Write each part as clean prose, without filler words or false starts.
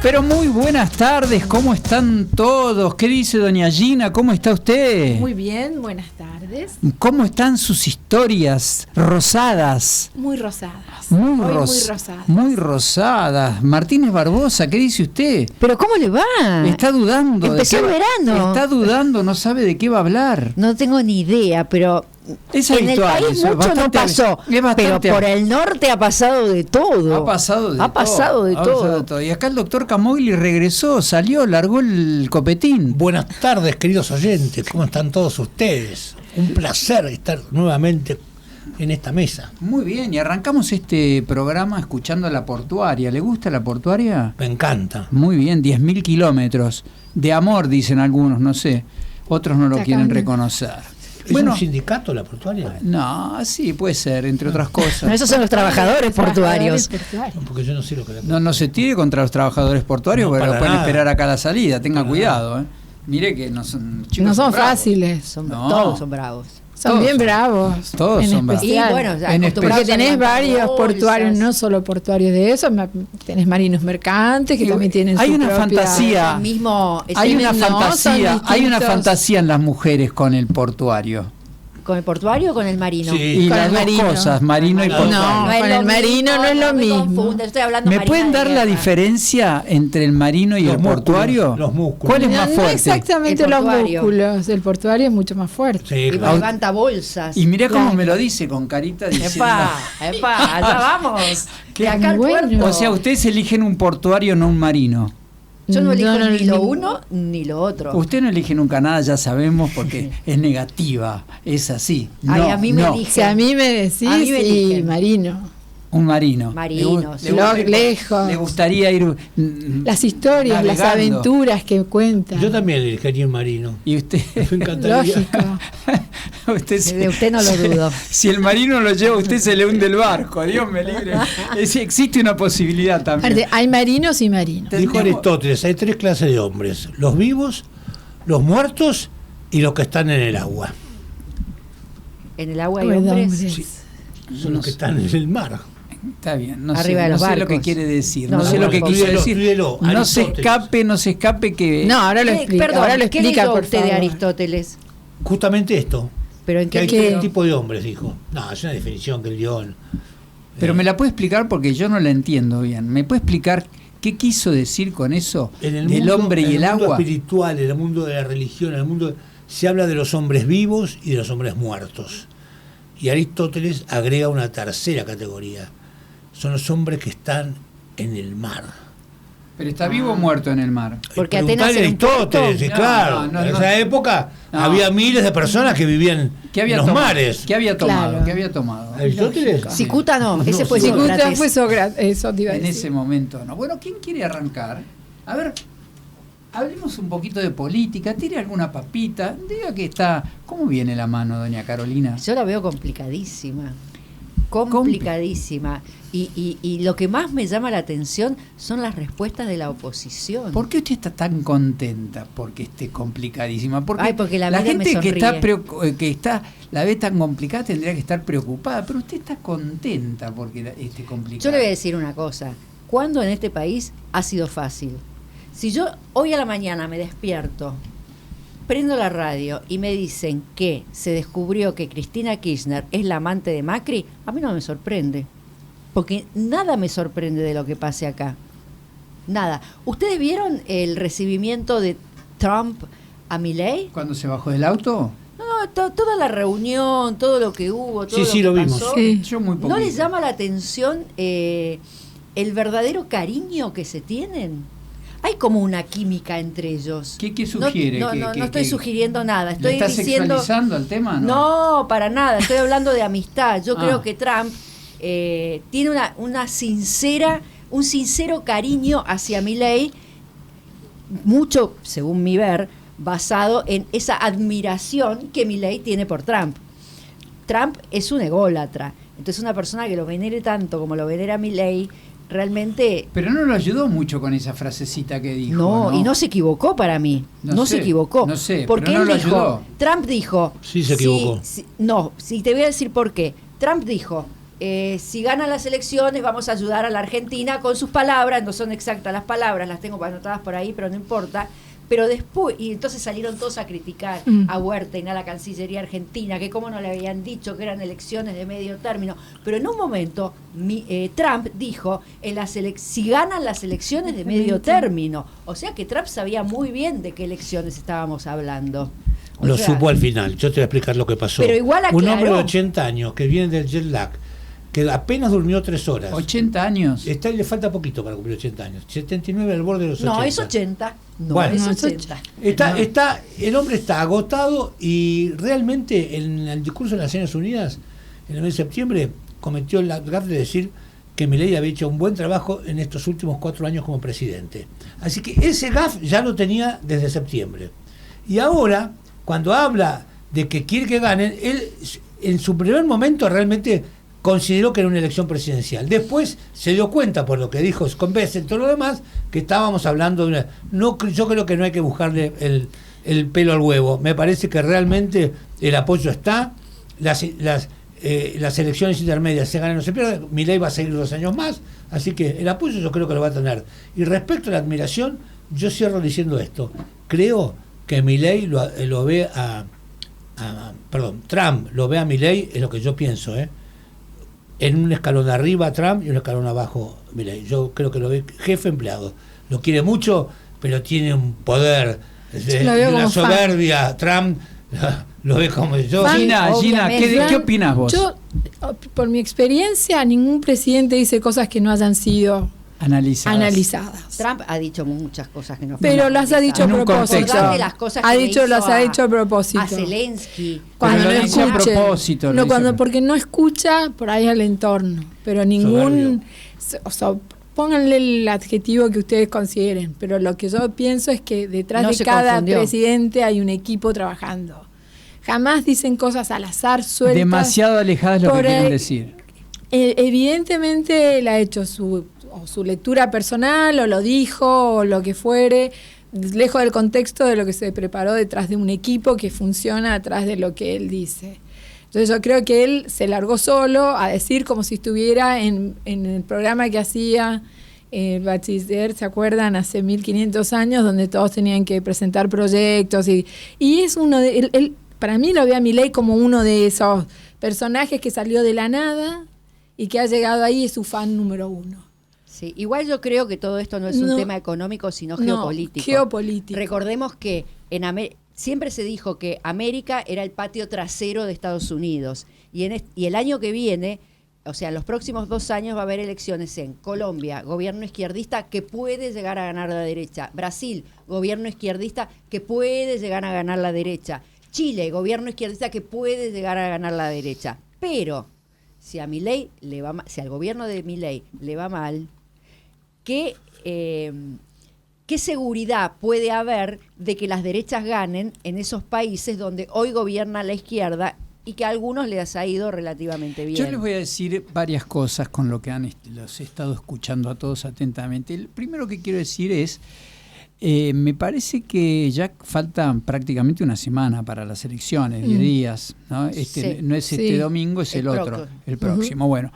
Pero muy buenas tardes, ¿cómo están todos? ¿Qué dice doña Gina? ¿Cómo está usted? Muy bien, buenas tardes. ¿Cómo están sus historias rosadas? Muy rosadas. Muy rosadas. Muy rosadas. Martínez Barbosa, ¿qué dice usted? ¿Pero cómo le va? Está dudando. Empezó el verano. Está dudando, no sabe de qué va a hablar. No tengo ni idea, pero Es en habitual, el país eso, mucho no pasó, es bastante pero por el norte ha pasado de todo. Ha pasado de todo. Y acá el doctor Camogli regresó, salió, largó el copetín. Buenas tardes, queridos oyentes, ¿cómo están todos ustedes? Un placer estar nuevamente en esta mesa. Muy bien, y arrancamos este programa escuchando La Portuaria. ¿Le gusta La Portuaria? Me encanta. Muy bien, 10.000 kilómetros. De amor, dicen algunos, no sé. Otros no lo quieren reconocer. ¿Es un sindicato La Portuaria? No, sí, puede ser, entre otras cosas. No, esos son los trabajadores portuarios. No, porque yo no sé lo que No se tire contra los trabajadores portuarios, No, porque lo para pueden nada. esperar acá a la salida. Tenga cuidado, Mire que no son chicos. No son bravos. fáciles. No. Todos son bravos. Son Todos bien son- bravos. todos en son bravos. especial. Y bueno, ya En acostumbrados Porque a tenés levantar varios bolsas. portuarios, no solo portuarios de eso, tenés marinos mercantes que Y también tienen hay su una propia... fantasía. El mismo, Hay una no, son fantasía, hay una distintos. fantasía en las mujeres con el portuario. ¿Con el portuario o con el marino? Sí. Y Con las el dos marino. cosas, marino y No, portuario. no. es Con lo el marino no es lo me mismo. confunda, estoy hablando ¿Me marina pueden de dar la guerra. diferencia entre el marino y Los el músculos, portuario? los músculos. ¿Cuál es No, más no fuerte? exactamente El los portuario. músculos. El portuario es mucho más fuerte. Sí, Y claro. levanta bolsas. Y mirá cómo Claro. me lo dice con carita diciendo. Epa, allá vamos. Qué De acá al bueno. puerto. O sea, ustedes eligen un portuario, no un marino. Yo no elijo ni lo ni- uno ni lo otro. Usted no elige nunca nada, ya sabemos, porque es negativa, es así. Ay, No, a mí me no. eligen. Si a mí me decís, A mí me sí, eligen. marino. Un marino. Marino, sí. Lejos. Le gustaría ir. Las historias, las navegando. aventuras que cuentan. Yo también elegiría un marino. Y usted. Me encantaría. Lógico. De usted no lo dudo. Si el marino lo lleva, usted se le hunde el barco. Dios me libre. Existe una posibilidad también. Aparte, hay marinos y marinos. Dijo Aristóteles, hay tres clases de hombres: los vivos, los muertos y los que están en el agua. En el agua hay Pues, hombres. Sí. Son los que están en el mar. Está bien, no Arriba sé, de no los sé lo barcos. que quiere decir. No, No, sé no, lo que no, quiere decir. estudielo, No se Aristóteles. no se escape que. No, ahora lo explica. Perdón, ahora lo ¿qué explica, leyó por usted de favor. Aristóteles? Justamente esto. ¿Pero en Que hay qué tres leyó? tipos de hombres, dijo. No, es una definición que él dio. Pero me la puede explicar porque yo no la entiendo bien. ¿Me puede explicar qué quiso decir con eso En el del mundo, hombre y en el mundo agua? espiritual, en el mundo de la religión, en el mundo se habla de los hombres vivos y de los hombres muertos. Y Aristóteles agrega una tercera categoría. Son los hombres que están en el mar. Pero está vivo o muerto en el mar. Porque Preguntale Atenas a era un Aristóteles, puerto. sí, No, claro. no, en no. esa época No. había miles de personas que vivían ¿Qué había en los tomado? mares. ¿Qué había tomado? Claro. ¿Qué había tomado? ¿Aristóteles? Cicuta no, ese fue Cicuta Sócrates. fue Sócrates, eso te iba a En decir. ese momento no. Bueno, ¿quién quiere arrancar? A ver, hablemos un poquito de política, tire alguna papita, diga que está. ¿Cómo viene la mano, doña Carolina? Yo la veo complicadísima. Complicadísima. Y lo que más me llama la atención son las respuestas de la oposición. ¿Por qué usted está tan contenta porque esté complicadísima? Ay, porque la vida gente me que está, sonríe. que está la ve tan complicada tendría que estar preocupada, pero usted está contenta porque esté complicada. Yo le voy a decir una cosa. ¿Cuándo en este país ha sido fácil? Si yo hoy a la mañana me despierto, prendo la radio y me dicen que se descubrió que Cristina Kirchner es la amante de Macri, a mí no me sorprende. Porque nada me sorprende de lo que pase acá. Nada. ¿Ustedes vieron el recibimiento de Trump a Milei? ¿Cuándo se bajó del auto? No, toda la reunión, todo lo que hubo, todo Sí, lo que lo vimos. pasó. Sí. Yo muy poquito. ¿No les llama la atención el verdadero cariño que se tienen? Hay como una química entre ellos. ¿Qué sugiere? No, no estoy sugiriendo nada. ¿Le Estoy está diciendo. sexualizando el tema? No, para nada. Estoy hablando de amistad. Yo Ah. creo que Trump tiene un sincero cariño hacia Milei, mucho, según mi ver, basado en esa admiración que Milei tiene por Trump. Trump es un ególatra. Entonces una persona que lo venere tanto como lo venera Milei, realmente... Pero no lo ayudó mucho con esa frasecita que dijo. No, y no se equivocó para mí. No No sé, se equivocó. no sé, porque pero no él lo dijo, ayudó. Trump dijo... Sí se equivocó. no, sí, te voy a decir por qué. Trump dijo, si ganan las elecciones vamos a ayudar a la Argentina con sus palabras, no son exactas las palabras, las tengo anotadas por ahí, pero no importa. Pero después, y entonces salieron todos a criticar a Huerta y a la Cancillería Argentina, que cómo no le habían dicho que eran elecciones de medio término. Pero en un momento Trump dijo, si ganan las elecciones de medio término. O sea que Trump sabía muy bien de qué elecciones estábamos hablando. Lo supo al final. Yo te voy a explicar lo que pasó. Pero igual aclaró. Un hombre de 80 años que viene del jet lag, que apenas durmió 3 horas. 80 años. Le falta poquito para cumplir 80 años. 79 al borde de los 80. No, es 80. No, bueno, es 80. El hombre está agotado y realmente en el discurso de las Naciones Unidas, en el mes de septiembre, cometió el gaffe de decir que Milei había hecho un buen trabajo en estos últimos 4 años como presidente. Así que ese gaffe ya lo tenía desde septiembre. Y ahora, cuando habla de que quiere que ganen, él en su primer momento realmente consideró que era una elección presidencial. Después se dio cuenta, por lo que dijo Scombeck y todo lo demás, que estábamos hablando de yo creo que no hay que buscarle el pelo al huevo. Me parece que realmente el apoyo está, las elecciones intermedias se ganan o se pierden, Milei va a seguir 2 años más, así que el apoyo yo creo que lo va a tener. Y respecto a la admiración, yo cierro diciendo esto. Creo que Milei lo ve Trump lo ve a Milei, es lo que yo pienso, en un escalón de arriba Trump y un escalón abajo Milei. Yo creo que lo ve jefe empleado. Lo quiere mucho, pero tiene un poder, una soberbia. Trump lo ve como yo. Gina, ¿qué opinas vos? Yo, por mi experiencia, ningún presidente dice cosas que no hayan sido analizadas. Trump ha dicho muchas cosas que no fueron pero las ha dicho a propósito. Las cosas que las ha dicho a propósito. A Zelensky. Cuando pero no lo dice a propósito. Porque no escucha por ahí al entorno. Pero ningún... O sea, pónganle el adjetivo que ustedes consideren. Pero lo que yo pienso es que detrás de cada presidente hay un equipo trabajando. Jamás dicen cosas al azar, sueltas. Demasiado alejadas lo que quieren decir. Evidentemente él ha hecho su lectura personal, o lo dijo, o lo que fuere, lejos del contexto de lo que se preparó detrás de un equipo que funciona atrás de lo que él dice. Entonces yo creo que él se largó solo a decir como si estuviera en el programa que hacía Bachiller, ¿se acuerdan? Hace 1500 años, donde todos tenían que presentar proyectos. Y es uno de... Él, para mí lo ve a Milei como uno de esos personajes que salió de la nada y que ha llegado ahí, es su fan número 1. Sí, igual yo creo que todo esto no es un tema económico, sino geopolítico. Recordemos que siempre se dijo que América era el patio trasero de Estados Unidos. Y el año que viene, o sea, en los próximos 2 años va a haber elecciones en Colombia, gobierno izquierdista que puede llegar a ganar la derecha. Brasil, gobierno izquierdista que puede llegar a ganar la derecha. Chile, gobierno izquierdista que puede llegar a ganar la derecha. Pero si a Milei si al gobierno de Milei le va mal, ¿qué seguridad puede haber de que las derechas ganen en esos países donde hoy gobierna la izquierda y que a algunos les ha ido relativamente bien? Yo les voy a decir varias cosas con lo que los he estado escuchando a todos atentamente. El primero que quiero decir es, me parece que ya faltan prácticamente una semana para las elecciones, 10 días, ¿no? No es este domingo, es el otro, el próximo. Bueno,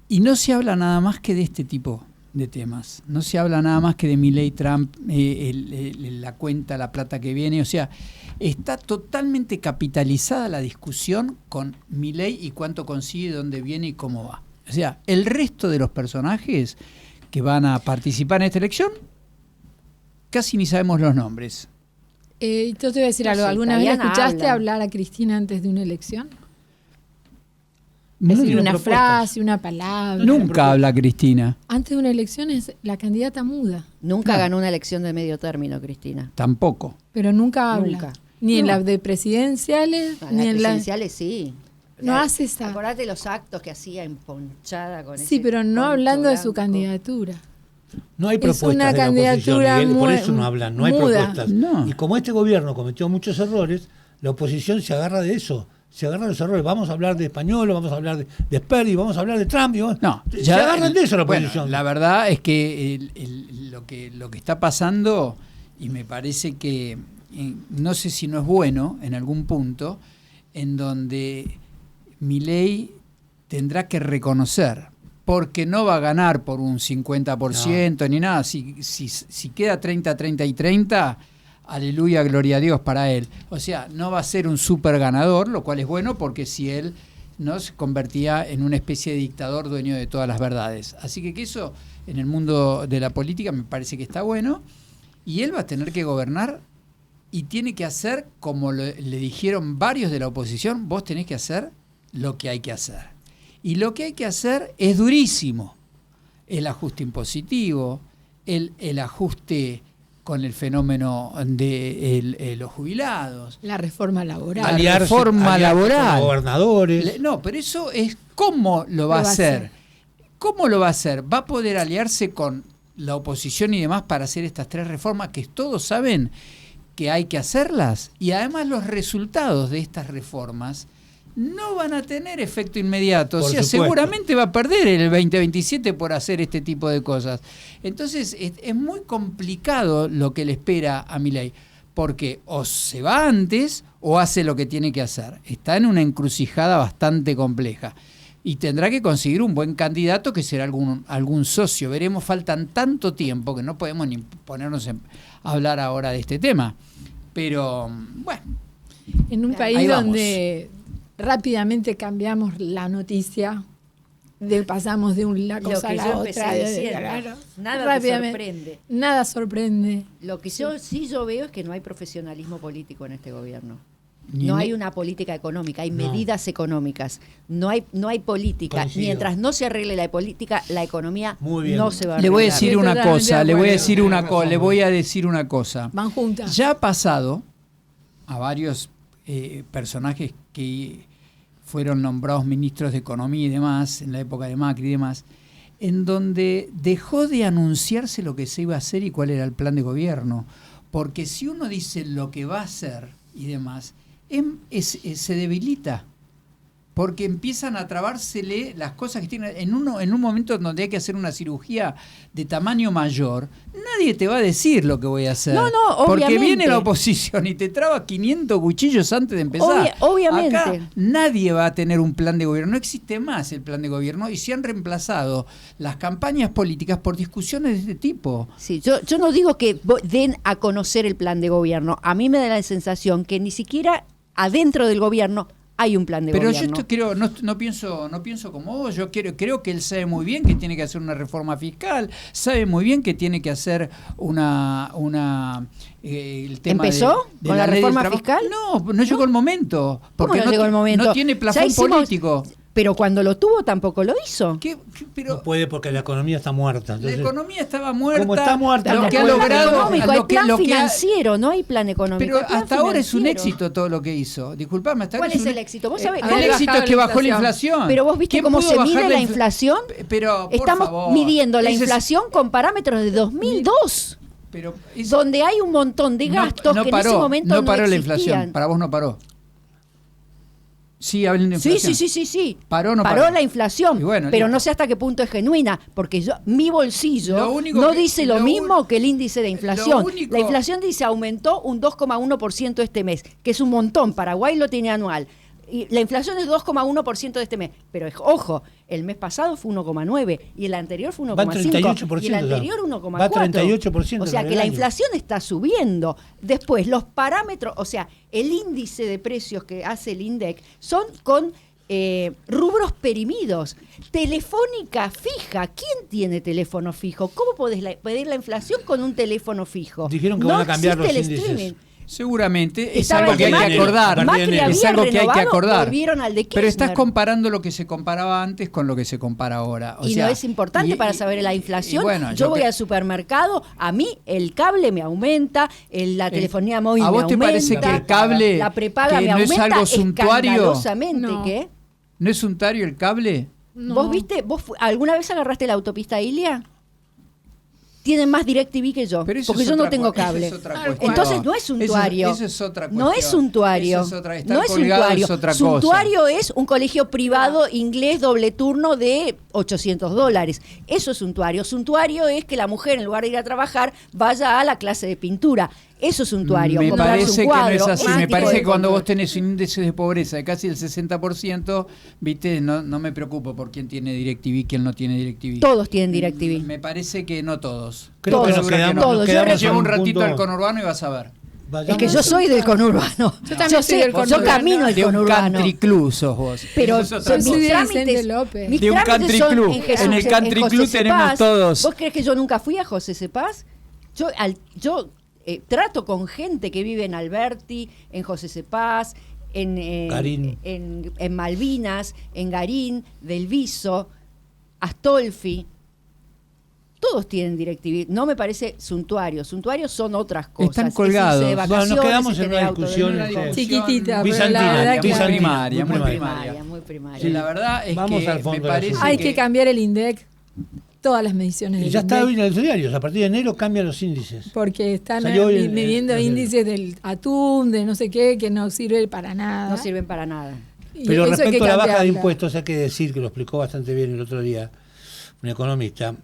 y no se habla nada más que de este tipo de temas. No se habla nada más que de Milei, Trump, la cuenta, la plata que viene. O sea, está totalmente capitalizada la discusión con Milei y cuánto consigue, dónde viene y cómo va. O sea, el resto de los personajes que van a participar en esta elección, casi ni sabemos los nombres. Yo te voy a decir algo. ¿Alguna vez escuchaste hablar a Cristina antes de una elección? Es decir, una frase, una palabra. Nunca habla Cristina. Antes de una elección es la candidata muda. Nunca ganó una elección de medio término, Cristina. Tampoco. Pero nunca habla. Ni en las de presidenciales, ni en las presidenciales sí. No hace esa. Acordate los actos que hacía emponchada con Sí, pero no hablando de su candidatura. No hay propuestas una de la candidatura oposición, por eso no hablan, no hay propuestas. No. Y como este gobierno cometió muchos errores, la oposición se agarra de eso. Se agarran los errores. Vamos a hablar de Español, vamos a hablar de Sperry, vamos a hablar de Trump. Se agarran de eso la oposición. Bueno, la verdad es que lo que está pasando, y me parece que, no sé si no es bueno en algún punto, en donde Milei tendrá que reconocer, porque no va a ganar por un 50% ni nada. Si queda 30, 30 y 30, aleluya, gloria a Dios para él. O sea, no va a ser un super ganador, lo cual es bueno porque si él no se convertía en una especie de dictador dueño de todas las verdades. Así que eso en el mundo de la política me parece que está bueno. Y él va a tener que gobernar y tiene que hacer, como le dijeron varios de la oposición, vos tenés que hacer lo que hay que hacer. Y lo que hay que hacer es durísimo. El ajuste impositivo, el ajuste con el fenómeno de los jubilados. La reforma laboral. La reforma laboral. Con gobernadores. No, pero eso es cómo lo va a hacer. ¿Cómo lo va a hacer? ¿Va a poder aliarse con la oposición y demás para hacer estas 3 reformas que todos saben que hay que hacerlas? Y además los resultados de estas reformas no van a tener efecto inmediato. Por o sea, supuesto. seguramente va a perder el 2027 por hacer este tipo de cosas. Entonces, es muy complicado lo que le espera a Milei, porque o se va antes o hace lo que tiene que hacer. Está en una encrucijada bastante compleja. Y tendrá que conseguir un buen candidato que será algún socio. Veremos, faltan tanto tiempo que no podemos ni ponernos a hablar ahora de este tema. Pero, bueno. En un país donde rápidamente cambiamos la noticia, pasamos de una cosa a la otra. Nada te sorprende. Nada sorprende. Lo que yo veo es que no hay profesionalismo político en este gobierno. No hay una política económica, hay medidas económicas. No hay política. Coincido. Mientras no se arregle la política, la economía no se va a arreglar. Le voy a decir una Totalmente cosa, de le voy a acuerdo. decir una cosa. Van juntas. Ya ha pasado a varios personajes que fueron nombrados ministros de Economía y demás, en la época de Macri y demás, en donde dejó de anunciarse lo que se iba a hacer y cuál era el plan de gobierno. Porque si uno dice lo que va a hacer y demás, se debilita. Porque empiezan a trabársele las cosas que tienen. En un momento donde hay que hacer una cirugía de tamaño mayor, nadie te va a decir lo que voy a hacer. No, porque obviamente. viene la oposición y te traba 500 cuchillos antes de empezar. Obviamente. Acá nadie va a tener un plan de gobierno. No existe más el plan de gobierno y se han reemplazado las campañas políticas por discusiones de este tipo. Sí, yo no digo que den a conocer el plan de gobierno. A mí me da la sensación que ni siquiera adentro del gobierno hay un plan de Pero gobierno. yo no pienso como vos. Yo creo que él sabe muy bien que tiene que hacer una reforma fiscal, sabe muy bien que tiene que hacer el tema ¿Empezó de con la ley del reforma trabajo. fiscal? No llegó el momento. ¿Cómo Porque no llegó el momento? No tiene plafón político. Pero cuando lo tuvo tampoco lo hizo. Pero No puede porque la economía está muerta. la Entonces, economía estaba muerta. como está muerta, lo no que ha puede. logrado, Económico, hay plan financiero, no hay plan económico. Pero hay plan hasta ahora es un financiero. éxito todo lo que hizo. Disculpame, hasta ¿Cuál ahora es el éxito? ¿Vos sabés? El éxito es que bajó la inflación. Pero vos viste ¿Quién cómo pudo se bajar mide la inflación. Pero, por Estamos favor, midiendo la ese es- inflación con parámetros de 2002, pero eso- donde hay un montón de gastos que en ese momento no paró la existían. inflación. Para vos no paró. Sí, hablando de inflación. Sí. Paró o no paró paró. la inflación, Y bueno, pero listo. no sé hasta qué punto es genuina, porque mi bolsillo Lo único no que- dice lo lo mismo un- que el índice de inflación. lo único- La inflación dice aumentó un 2,1% este mes, que es un montón. Paraguay lo tiene anual. Y la inflación es 2,1% de este mes. Pero ojo, el mes pasado fue 1,9 y el anterior fue 1,5 38% y el anterior ya. 1,4. Va 38% O sea en que el la año. inflación está subiendo. Después, los parámetros, o sea, el índice de precios que hace el INDEC son con rubros perimidos. Telefónica fija. ¿Quién tiene teléfono fijo? ¿Cómo podés pedir la inflación con un teléfono fijo? Dijeron que van a cambiar los existe el índices. streaming. Seguramente es Estaba algo el que de hay que Macri. acordar. Macri Es había algo que hay que renovado, acordar. volvieron al de Pero estás Kirchner. comparando lo que se comparaba antes con lo que se compara ahora. O Y sea, no es importante para saber la inflación. bueno, yo voy creo- al supermercado, a mí el cable me aumenta, la telefonía móvil ¿a me vos te aumenta. parece que el cable, la prepaga que me no es aumenta algo suntuario? escandalosamente, No. ¿qué? ¿No es untario el cable? No. ¿Vos viste, alguna vez agarraste la autopista Ilia? tienen más DirecTV que yo, Pero eso porque es yo no otra tengo cu- eso cable. es otra Ah, cuestión. Entonces no es suntuario. Eso es otra No es cuestión. suntuario. Eso es otra- estar No es colgado suntuario. es otra cosa. Suntuario es un colegio privado inglés doble turno de $800. Eso es suntuario. Suntuario es que la mujer, en lugar de ir a trabajar, vaya a la clase de pintura. Eso es suntuario. Me comprarse parece un que no cuadro. es así. Ese Me tipo parece de que cuando control. vos tenés un índice de pobreza de casi el 60%, viste, no me preocupo por quién tiene DirecTV, quién no tiene DirecTV. Todos tienen DirecTV. Me parece que no todos. Creo Todos. que nos quedamos, Todos. nos Yo quedamos Lleva en un ratito punto- al conurbano y vas a ver. Es que yo soy del conurbano. Yo también soy del Yo conurbano. camino el De un conurbano. country club sos vos. Pero Eso es otra mis Yo soy de cosa. Vicente trámites, López. mis De un trámites country son club. Jesús- En el country José club Cepaz. tenemos todos. ¿Vos crees que yo nunca fui a José Cepaz? Yo trato con gente que vive en Alberti, en José Cepaz, Garín. en Malvinas, en Garín, Del Viso, Astolfi. Todos tienen DirecTV. No me parece suntuario. Suntuarios son otras cosas. Están Es colgados. irse de Bueno, nos vacaciones, quedamos es en tener una auto de discusión, lujo. Chiquitita, pero Bizantina, la verdad que muy Bizantina, primaria, muy muy primaria. Muy primaria. Sí, la verdad es Vamos que al fondo me del parece asunto. hay que cambiar el INDEC, todas las mediciones Y del ya está hoy INDEC, en los diarios, a partir de enero cambian los índices. porque están Salió hoy en- midiendo en- índices del atún, de no sé qué, que no sirve para nada. No sirven para nada. Y Pero eso hay que respecto a la baja de cambiarla. impuestos, hay que decir, que lo explicó bastante bien el otro día un economista,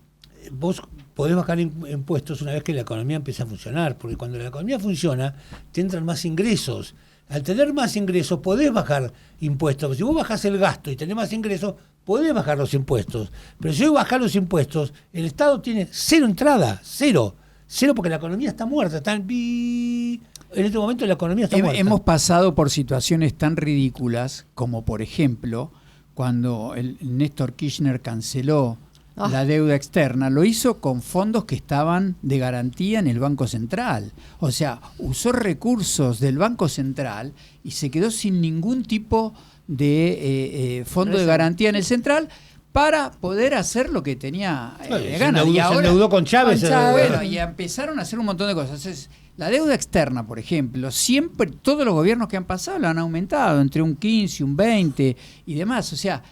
vos podés bajar impuestos una vez que la economía empieza a funcionar, porque cuando la economía funciona, te entran más ingresos. Al tener más ingresos, podés bajar impuestos. Si vos bajás el gasto y tenés más ingresos, podés bajar los impuestos. Pero si hoy bajás los impuestos, el Estado tiene cero entrada, cero. Cero porque la economía está muerta. En este momento la economía está muerta. Hemos pasado por situaciones tan ridículas como, por ejemplo, cuando el Néstor Kirchner canceló la deuda externa, lo hizo con fondos que estaban de garantía en el Banco Central. O sea, usó recursos del Banco Central y se quedó sin ningún tipo de fondo de garantía en el Central para poder hacer lo que tenía Se ganas. Y ahora, endeudó con Chávez. Con Chávez. bueno, y empezaron a hacer un montón de cosas. Entonces, la deuda externa, por ejemplo, siempre, todos los gobiernos que han pasado la han aumentado, entre un 15, un 20 y demás. O sea,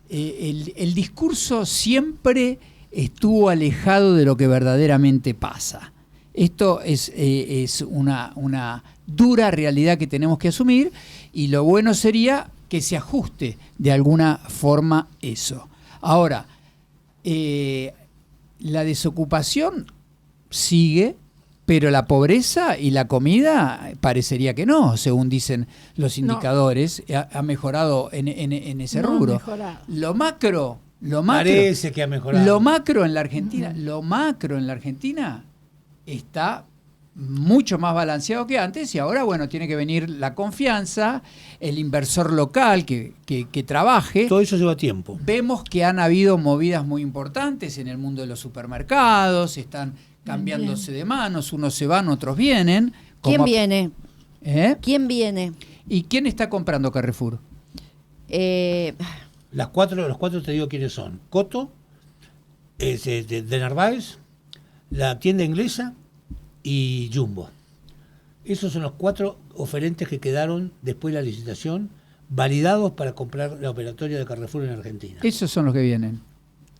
el discurso siempre estuvo alejado de lo que verdaderamente pasa. Esto es una dura realidad que tenemos que asumir, y lo bueno sería que se ajuste de alguna forma eso. Ahora, la desocupación sigue, pero la pobreza y la comida parecería que no, según dicen los indicadores. Ha mejorado en ese No ha rubro. mejorado. Lo macro Parece que ha mejorado. lo macro en la Argentina está mucho más balanceado que antes, y ahora, bueno, tiene que venir la confianza, el inversor local que trabaje. Todo eso lleva tiempo. Vemos que han habido movidas muy importantes en el mundo de los supermercados, están cambiándose de manos, unos se van, otros vienen. ¿Quién viene? ¿Eh? ¿Quién viene? ¿Y quién está comprando Carrefour? Los cuatro te digo quiénes son. Coto, de Narváez, la tienda inglesa y Jumbo. Esos son los 4 oferentes que quedaron después de la licitación, validados para comprar la operatoria de Carrefour en Argentina. Esos son los que vienen.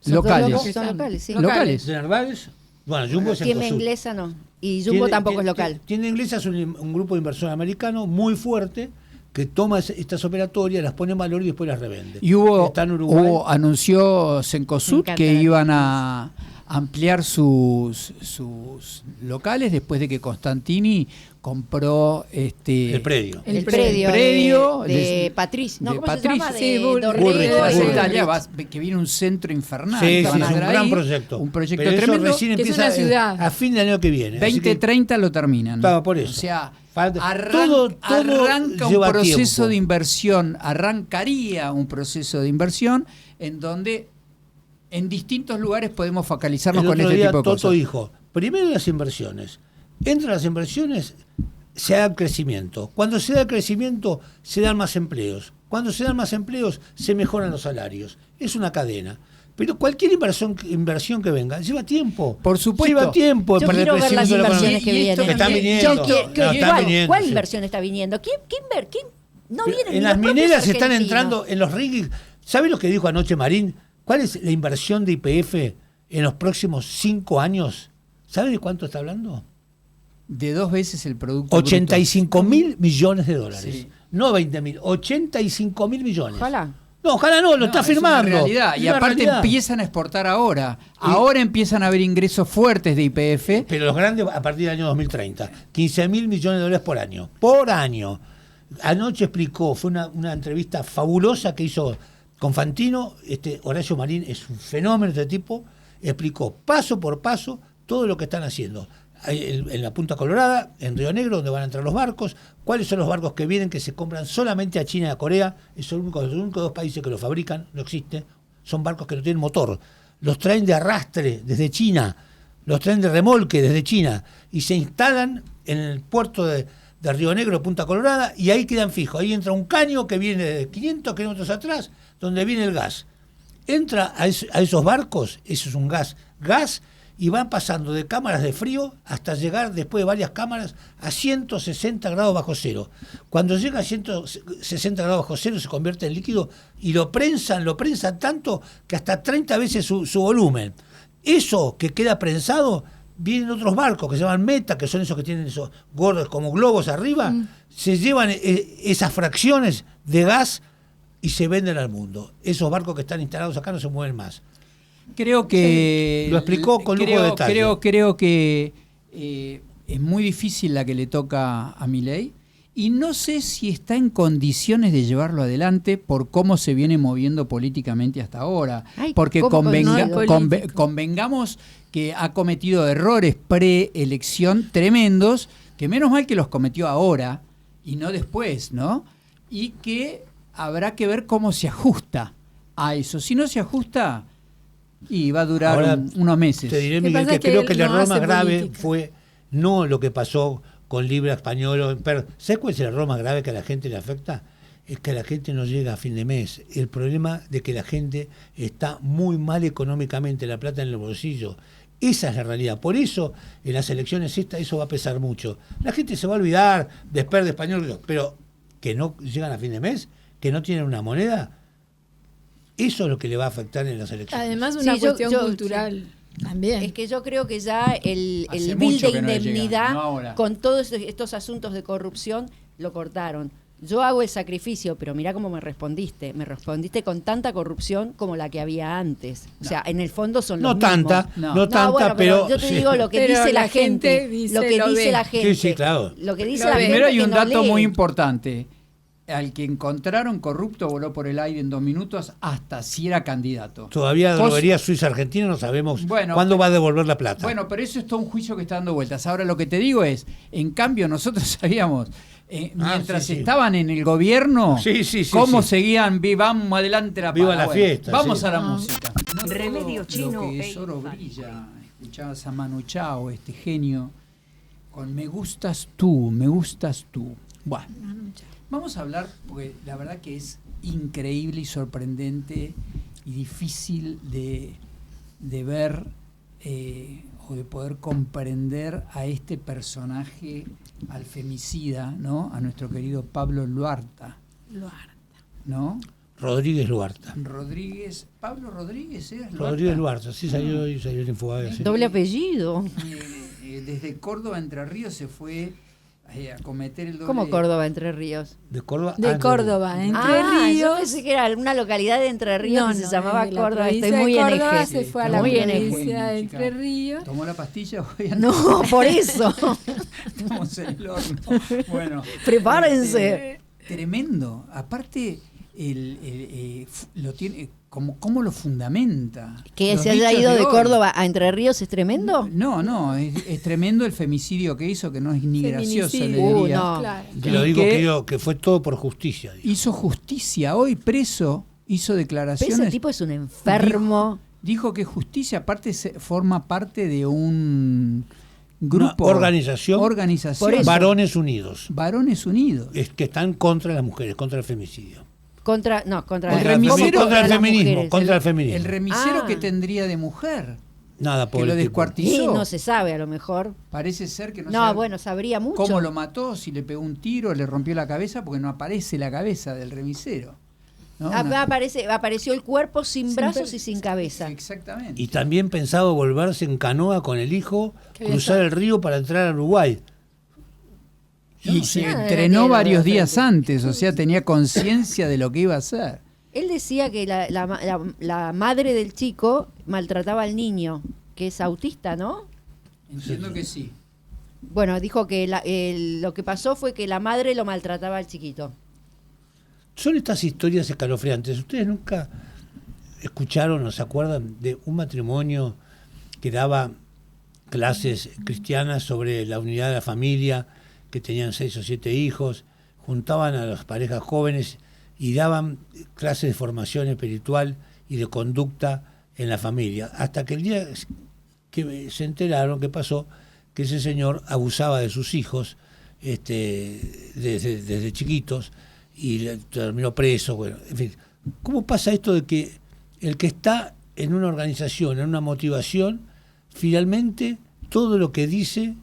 Son Locales. todos Son locales, sí. Locales. De Narváez, bueno, Jumbo es Tienda Cencosud. inglesa no. Y Jumbo tampoco es local. Tienda inglesa es un grupo de inversor americano muy fuerte que toma estas operatorias, las pone en valor y después las revende. Y Está en Uruguay. anunció Cencosud Me encanta que la iban a ampliar sus locales después de que Constantini compró el predio. El predio de Patricio. No, de ¿cómo se llama? Patricio. Sí, De Bullrich. Dorrego Bullrich, y Vas a Bullrich. Italia, que viene un centro infernal. Sí, que sí, van a es un hacer gran ahí, proyecto. Un proyecto Pero eso tremendo. recién que es empieza una ciudad. a fin de año que viene. Así que 2030 lo terminan. Claro, por eso. O sea, Falta- todo arranca un lleva proceso tiempo. de inversión, arrancaría un proceso de inversión en donde en distintos lugares podemos focalizarnos el con otro este día tipo de Toto cosas. dijo, primero las inversiones. Entre las inversiones se da crecimiento. Cuando se da crecimiento, se dan más empleos. Cuando se dan más empleos, se mejoran los salarios. Es una cadena. Pero cualquier inversión que venga lleva tiempo. Por supuesto. Lleva tiempo Yo para el quiero ver las crecimiento de la inversiones economía. que esto vienen. Están viniendo. Yo quiero- No, están ¿Cuál, viniendo, cuál sí. inversión está viniendo? ¿Quién no viene? ni En las los propios mineras se están argentinos. entrando en los rings. ¿Sabe lo que dijo anoche Marín? ¿Cuál es la inversión de YPF en los próximos 5 años? ¿Sabe de cuánto está hablando? De 2 veces el producto 85.000 millones de dólares. Sí. No 20.000, 85.000 millones. Ojalá. No, ojalá no, lo está es una firmando. realidad. Es Y una aparte realidad. empiezan a exportar ahora. Ahora empiezan a haber ingresos fuertes de YPF. Pero los grandes a partir del año 2030. 15.000 millones de dólares por año. Por año. Anoche explicó, fue una entrevista fabulosa que hizo con Fantino. Horacio Marín es un fenómeno este tipo. Explicó paso por paso todo lo que están haciendo. En la Punta Colorada, en Río Negro, donde van a entrar los barcos, cuáles son los barcos que vienen, que se compran solamente a China y a Corea, son los únicos 2 países que los fabrican, no existe, son barcos que no tienen motor, los traen de arrastre desde China, los traen de remolque desde China, y se instalan en el puerto de Río Negro, Punta Colorada, y ahí quedan fijos, ahí entra un caño que viene de 500 kilómetros atrás, donde viene el gas. Entra a esos barcos, eso es un gas, y van pasando de cámaras de frío hasta llegar, después de varias cámaras, a 160 grados bajo cero. Cuando llega a 160 grados bajo cero se convierte en líquido y lo prensan tanto que hasta 30 veces su volumen. Eso que queda prensado, vienen otros barcos que se llaman Meta, que son esos que tienen esos gordos como globos arriba, se llevan esas fracciones de gas y se venden al mundo. Esos barcos que están instalados acá no se mueven más. Creo que... Lo explicó con lujo de detalle. Creo que es muy difícil la que le toca a Milei y no sé si está en condiciones de llevarlo adelante por cómo se viene moviendo políticamente hasta ahora. Ay, porque ¿cómo convengamos que ha cometido errores preelección tremendos, que menos mal que los cometió ahora y no después, ¿no? Y que habrá que ver cómo se ajusta a eso. Si no se ajusta... Y va a durar Ahora, unos meses. Te diré, Miguel, que que creo que el no error más hace grave política. fue no lo que pasó con Libra Español. ¿Sabes cuál es el error más grave que a la gente le afecta? Es que la gente no llega a fin de mes. El problema de que la gente está muy mal económicamente, la plata en el bolsillo. Esa es la realidad. Por eso, en las elecciones eso va a pesar mucho. La gente se va a olvidar de Esper, de Español, pero que no llegan a fin de mes, que no tienen una moneda. Eso es lo que le va a afectar en las elecciones. Además, una Sí, cuestión cultural también. Es que yo creo que ya el Hace bill mucho de que no le indemnidad, llega, no ahora. con todos estos asuntos de corrupción, lo cortaron. Yo hago el sacrificio, pero mirá cómo me respondiste. Me respondiste con tanta corrupción como la que había antes. O sea, en el fondo son los No tanta, mismos. no tanta, bueno, pero yo te sí. digo lo que Pero dice la la gente. gente dice, Lo que lo dice ve. la gente. Sí, claro. Lo que dice Lo la ve. gente. Primero hay que un no dato lee. muy importante. Al que encontraron corrupto voló por el aire en 2 minutos hasta si era candidato. Todavía la Cos- droguería suiza argentina no sabemos Bueno, cuándo va a devolver la plata. Bueno, pero eso es todo un juicio que está dando vueltas. Ahora lo que te digo es, en cambio nosotros sabíamos, mientras sí, sí. estaban en el gobierno, Sí, sí, sí, cómo sí. seguían, vamos adelante la Viva pala". la Bueno, fiesta, Vamos sí. a la música. No todo Remedio chino lo que e es oro infalible. brilla. Escuchabas a Manu Chao, este genio, con Me gustas tú, me gustas tú. Bueno, vamos a hablar, porque la verdad que es increíble y sorprendente y difícil de ver o de poder comprender a este personaje, al femicida, ¿no? A nuestro querido Pablo Luarta, ¿no? Rodríguez Luarta. Pablo Rodríguez, ¿es Rodríguez Luarta, sí salió hoy, salió el Infobae. Sí. Doble apellido. Desde Córdoba a Entre Ríos se fue a cometer el doble. ¿Cómo Córdoba, Entre Ríos? De Córdoba. De Córdoba, Entre Yo Ríos. pensé que era una localidad de Entre Ríos No, que se no, llamaba de la Córdoba. provincia Estoy muy de en Córdoba eje. se fue a la Muy en provincia de eje. Entre Ríos. ¿Tomó la pastilla hoy? No, por eso. Estamos en el horno. Bueno, Prepárense. Tremendo. Aparte, lo tiene, ¿cómo lo fundamenta? Que Los se haya dichos ido de hoy. Córdoba a Entre Ríos es tremendo. No, es tremendo el femicidio que hizo, que no es ni gracioso, le Feminicidio. diría. No. Claro. Que lo Y digo que fue todo por justicia. Digo. Hizo justicia, hoy preso, hizo Pero declaraciones. ese tipo es un enfermo. Dijo que justicia, aparte forma parte de un grupo. Una organización. Organización. Por eso. Varones Unidos. Varones Unidos. Es que están contra las mujeres, contra el femicidio. Contra El ¿cómo remisero- contra el las feminismo. mujeres? Contra el feminismo. El remisero Ah. que tendría de mujer, Nada por que lo el tipo. descuartizó. Y no se sabe, a lo mejor. Parece ser que no, No, sabe bueno, sabría mucho. cómo lo mató, si le pegó un tiro, le rompió la cabeza, porque no aparece la cabeza del remisero. ¿no? Apareció el cuerpo sin brazos y sin cabeza. Exactamente. Y también pensaba volverse en canoa con el hijo, Qué cruzar el río para entrar a Uruguay. Y se entrenó varios días antes, o sea, tenía conciencia de lo que iba a hacer. Él decía que la madre del chico maltrataba al niño, que es autista, ¿no? Entiendo que sí. Bueno, dijo que lo que pasó fue que la madre lo maltrataba al chiquito. Son estas historias escalofriantes. ¿Ustedes nunca escucharon o se acuerdan de un matrimonio que daba clases cristianas sobre la unidad de la familia, que tenían 6 o 7 hijos, juntaban a las parejas jóvenes y daban clases de formación espiritual y de conducta en la familia? Hasta que el día que se enteraron que pasó, que ese señor abusaba de sus hijos desde chiquitos y terminó preso. Bueno, en fin, ¿cómo pasa esto de que el que está en una organización, en una motivación, finalmente todo lo que dice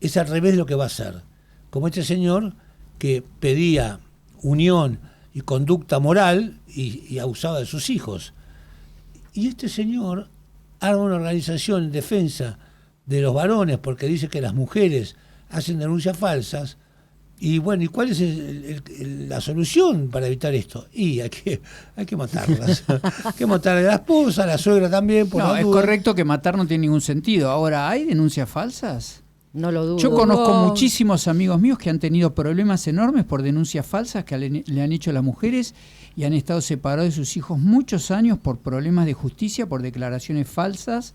es al revés de lo que va a hacer? Como este señor que pedía unión y conducta moral y abusaba de sus hijos. Y este señor arma una organización en defensa de los varones porque dice que las mujeres hacen denuncias falsas. Y bueno, ¿y cuál es la solución para evitar esto? Y hay que matarlas. Hay que matar a la esposa, a la suegra también. No, es correcto que matar no tiene ningún sentido. Ahora, ¿hay denuncias falsas? No lo dudo. Yo conozco muchísimos amigos míos que han tenido problemas enormes por denuncias falsas que le han hecho las mujeres y han estado separados de sus hijos muchos años por problemas de justicia, por declaraciones falsas.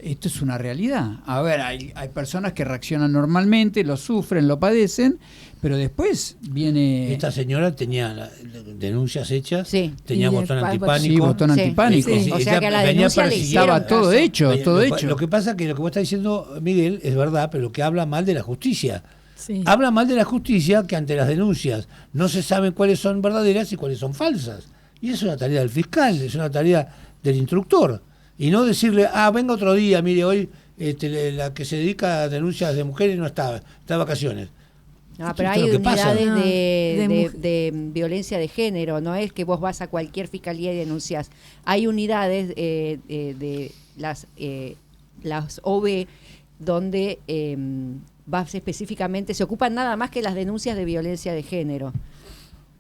Esto es una realidad. A ver, hay personas que reaccionan normalmente, lo sufren, lo padecen, pero después viene... Esta señora tenía denuncias hechas, sí, tenía botón antipánico. Sí, botón antipánico. Sí. O sea que a la denuncia le hicieron. Estaba todo hecho, todo hecho. Lo que pasa es que lo que vos estás diciendo, Miguel, es verdad, pero que habla mal de la justicia. Sí. Habla mal de la justicia que ante las denuncias no se saben cuáles son verdaderas y cuáles son falsas. Y es una tarea del fiscal, es una tarea del instructor. Y no decirle, venga otro día, mire, hoy la que se dedica a denuncias de mujeres no está de vacaciones. No, pero hay unidades de violencia de género, no es que vos vas a cualquier fiscalía y denuncias. Hay unidades de las OB donde vas específicamente, se ocupan nada más que las denuncias de violencia de género.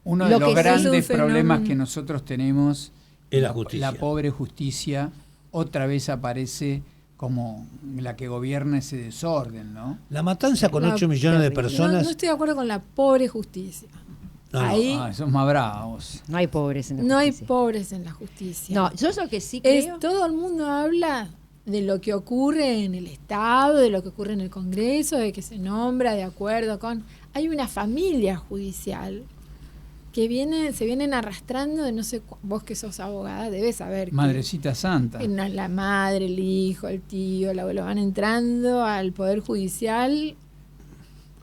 Uno de los grandes problemas que nosotros tenemos es la justicia. La pobre justicia otra vez aparece como la que gobierna ese desorden, ¿no? La matanza con 8 millones de personas... No estoy de acuerdo con la pobre justicia. Ahí sos más bravos. No hay pobres en la justicia. No hay pobres en la justicia. No, yo lo que sí creo... Todo el mundo habla de lo que ocurre en el Estado, de lo que ocurre en el Congreso, de que se nombra de acuerdo con... Hay una familia judicial que se vienen arrastrando de no sé, vos que sos abogada debes saber. Madrecita Santa. La madre, el hijo, el tío, el abuelo van entrando al Poder Judicial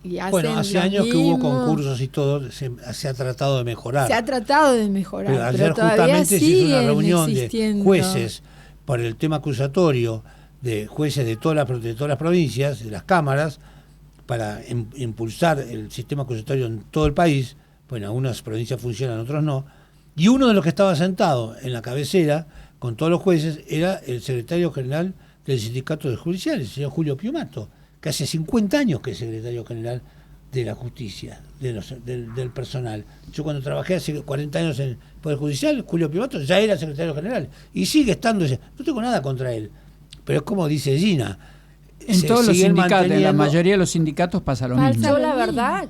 y hacen bueno, hace años que hubo concursos y todo, se ha tratado de mejorar. Se ha tratado de mejorar, pero ayer justamente se hizo una reunión de jueces por el tema acusatorio, de jueces de todas las provincias, de las cámaras, para impulsar el sistema acusatorio en todo el país. Bueno, algunas provincias funcionan, otros no. Y uno de los que estaba sentado en la cabecera con todos los jueces era el secretario general del Sindicato de Judicial, el señor Julio Piumato, que hace 50 años que es secretario general de la justicia, del personal. Yo cuando trabajé hace 40 años en el Poder Judicial, Julio Piumato ya era secretario general y sigue estando. No tengo nada contra él, pero es como dice Gina. En todos los sindicatos, en la mayoría de los sindicatos pasa lo mismo. Yo la verdad,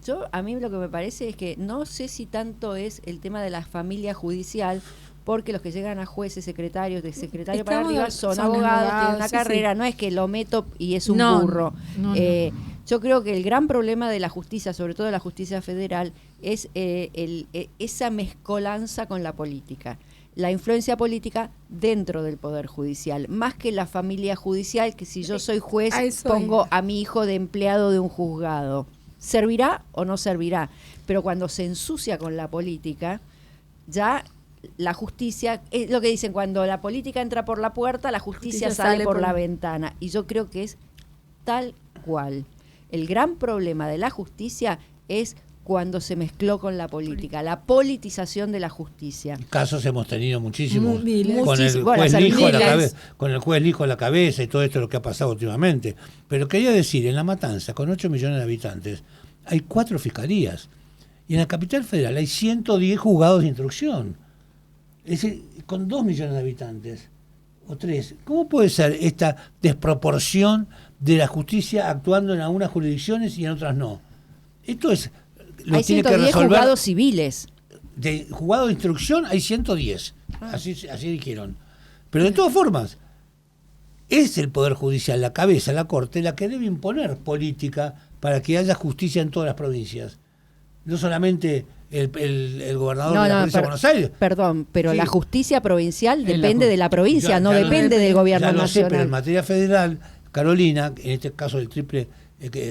yo a mí lo que me parece es que no sé si tanto es el tema de la familia judicial, porque los que llegan a jueces, secretarios, de secretario para arriba son abogados, tienen una carrera, no es que lo meto y es un burro. No. Yo creo que el gran problema de la justicia, sobre todo de la justicia federal, es esa mezcolanza con la política. La influencia política dentro del Poder Judicial, más que la familia judicial, que si yo soy juez pongo a mi hijo de empleado de un juzgado. ¿Servirá o no servirá? Pero cuando se ensucia con la política, ya la justicia, es lo que dicen, cuando la política entra por la puerta, la justicia sale por la ventana. Y yo creo que es tal cual. El gran problema de la justicia es cuando se mezcló con la política, la politización de la justicia. Casos hemos tenido muchísimos. Miles. Con el Bueno, juez Lijo a la miles. cabeza, con el juez Lijo a la cabeza y todo esto lo que ha pasado últimamente. Pero quería decir, en La Matanza, con 8 millones de habitantes, hay 4 fiscalías. Y en la capital federal hay 110 juzgados de instrucción. Es decir, con 2 millones de habitantes, o 3, ¿cómo puede ser esta desproporción de la justicia actuando en algunas jurisdicciones y en otras no? Esto es lo Hay tiene que 110 resolver. juzgados civiles. De juzgados de instrucción hay 110, así dijeron. Pero de todas formas, es el Poder Judicial, la cabeza, la Corte, la que debe imponer política para que haya justicia en todas las provincias. No solamente el gobernador de la provincia de Buenos Aires. Perdón, pero Sí. la justicia provincial Es la depende de la provincia, Ya- no ya lo depende sé, del gobierno ya lo sé, nacional. pero en materia federal, Carolina, en este caso del triple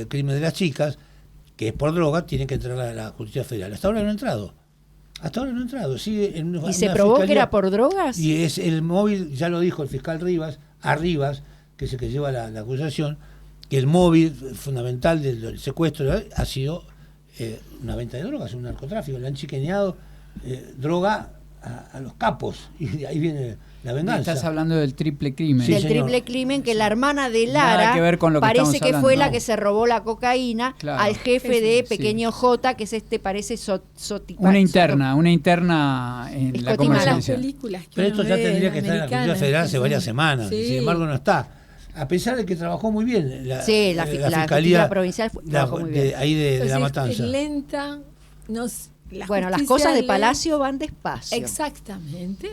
crimen de las chicas, que es por droga, tiene que entrar a la justicia federal. Hasta ahora no ha entrado. Sigue en ¿Y se probó que era por drogas? Y es el móvil, ya lo dijo el fiscal Arribas, que es el que lleva la acusación, que el móvil fundamental del secuestro ha sido una venta de drogas, un narcotráfico. Le han chiqueñado droga a los capos y de ahí viene la venganza. Estás hablando del triple crimen. Sí, Del señor. triple crimen que la hermana de Nada Lara que ver con lo que parece estamos que hablando, fue la no. que se robó la cocaína Claro. al jefe de Sí. Pequeño J, que es parece Una interna en Es la cotima Las comercialización. películas que Pero esto uno ya ve, tendría que estar en la americanas, Justicia Federal que hace son- varias semanas, Sí. y sin embargo no está. A pesar de que trabajó muy bien la la Fiscalía Provincial trabajó muy bien. ahí de La Entonces, Matanza. es lenta. La Bueno, las justicia cosas de lenta. Palacio van despacio. Exactamente.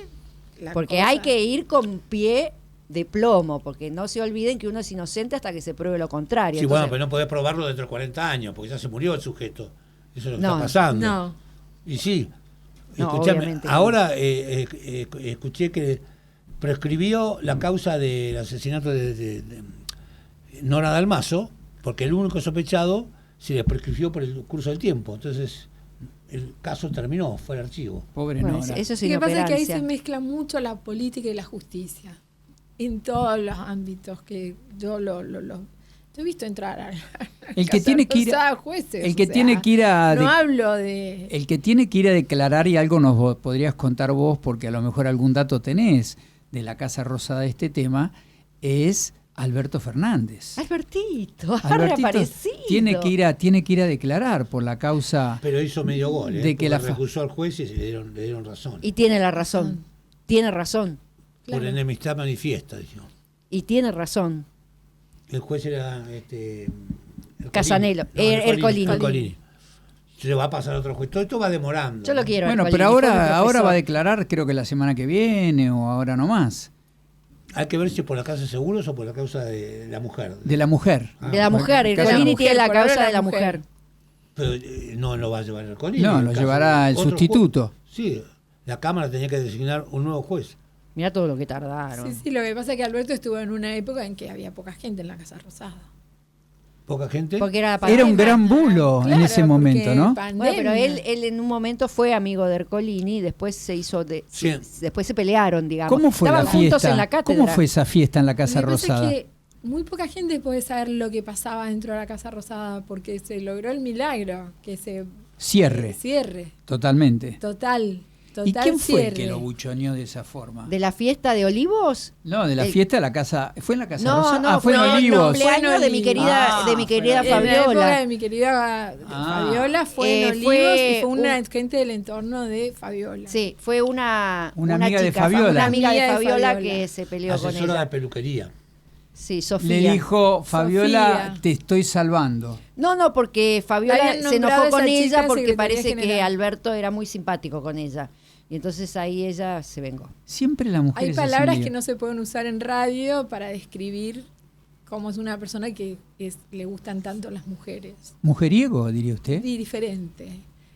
La Porque cosa- hay que ir con pie de plomo, porque no se olviden que uno es inocente hasta que se pruebe lo contrario. Sí, bueno, Entonces, pero no podés probarlo dentro de 40 años, porque ya se murió el sujeto. Eso es lo que No, está pasando. No. Y sí, No, escuchame, obviamente no. ahora escuché que prescribió la causa del asesinato de Nora Dalmazo, porque el único sospechado se le prescribió por el curso del tiempo. Entonces, el caso terminó, fue el archivo. Pobre bueno, Nora. eso es Lo que pasa es que ahí inoperancia. se mezcla mucho la política y la justicia. En todos los ámbitos que yo yo he visto entrar a El que tiene que ir a- jueces, el que o sea, tiene que ir a no de- hablo de El que tiene que ir a declarar, y algo nos podrías contar vos, porque a lo mejor algún dato tenés de la Casa Rosada de este tema, es Alberto Fernández. Albertito, ha Albertito reaparecido. tiene que ir a declarar por la causa. Pero hizo medio gol, De que porque la recusó al juez y le dieron razón. Y tiene la razón. Tiene razón. Por Claro. enemistad manifiesta, dijo. Y tiene razón. El juez era Casanelo, Ercolini. Ercolini. Se le va a pasar a otro juez. Todo esto va demorando. Yo lo quiero. Bueno, Ercolini, pero fue mi ahora profesor. va a declarar, creo que la semana que viene o ahora nomás, Hay que ver si es por la causa de seguros o por la causa de la mujer. de la mujer. Ah, De la mujer, Porque Ercolini mujer, tiene la por ahora causa la de la mujer. mujer. Pero no lo va a llevar Ercolini. No, el lo caso llevará de el otro sustituto. juez. Sí, la Cámara tenía que designar un nuevo juez. Mirá todo lo que tardaron. Sí, lo que pasa es que Alberto estuvo en una época en que había poca gente en la Casa Rosada. Poca gente. Porque era Era un pandemia. gran bulo en Claro, ese momento, porque ¿no? Bueno, pandemia. pero él en un momento fue amigo de Ercolini y después se hizo Sí. después se pelearon, digamos. ¿Cómo fue Estaban la juntos fiesta? en la cátedra. ¿Cómo fue esa fiesta en la Casa Lo que pasa Rosada? es que muy poca gente puede saber lo que pasaba dentro de la Casa Rosada porque se logró el milagro, que se Cierre, cierre, totalmente. total ¿Y quién fue el cierre. que lo buchoneó de esa forma? ¿De la fiesta de Olivos? No, de la el- fiesta de la casa. ¿Fue en la Casa No, Rosada? no, fue en fue el Olivos. cumpleaños de mi querida, Ah, de mi querida fue En la época Fabiola. de mi querida Ah. Fabiola fue en Olivos fue y fue una un- gente del entorno de Fabiola. Sí, fue una amiga de chica, Fabiola. una amiga de Amiga de Fabiola Fabiola. que se peleó con Asesora de ella. peluquería. Sí, Sofía. Le dijo, Fabiola, Sofía. te estoy salvando. No, porque Fabiola Habían se enojó nombrado con a esa chica ella porque secretaria parece que general. Alberto era muy simpático con ella. Y entonces ahí ella se vengó. Siempre las Hay mujeres hacen palabras lío. que no se pueden usar en radio para describir cómo es una persona que le gustan tanto las mujeres. Mujeriego, diría usted. Y diferente.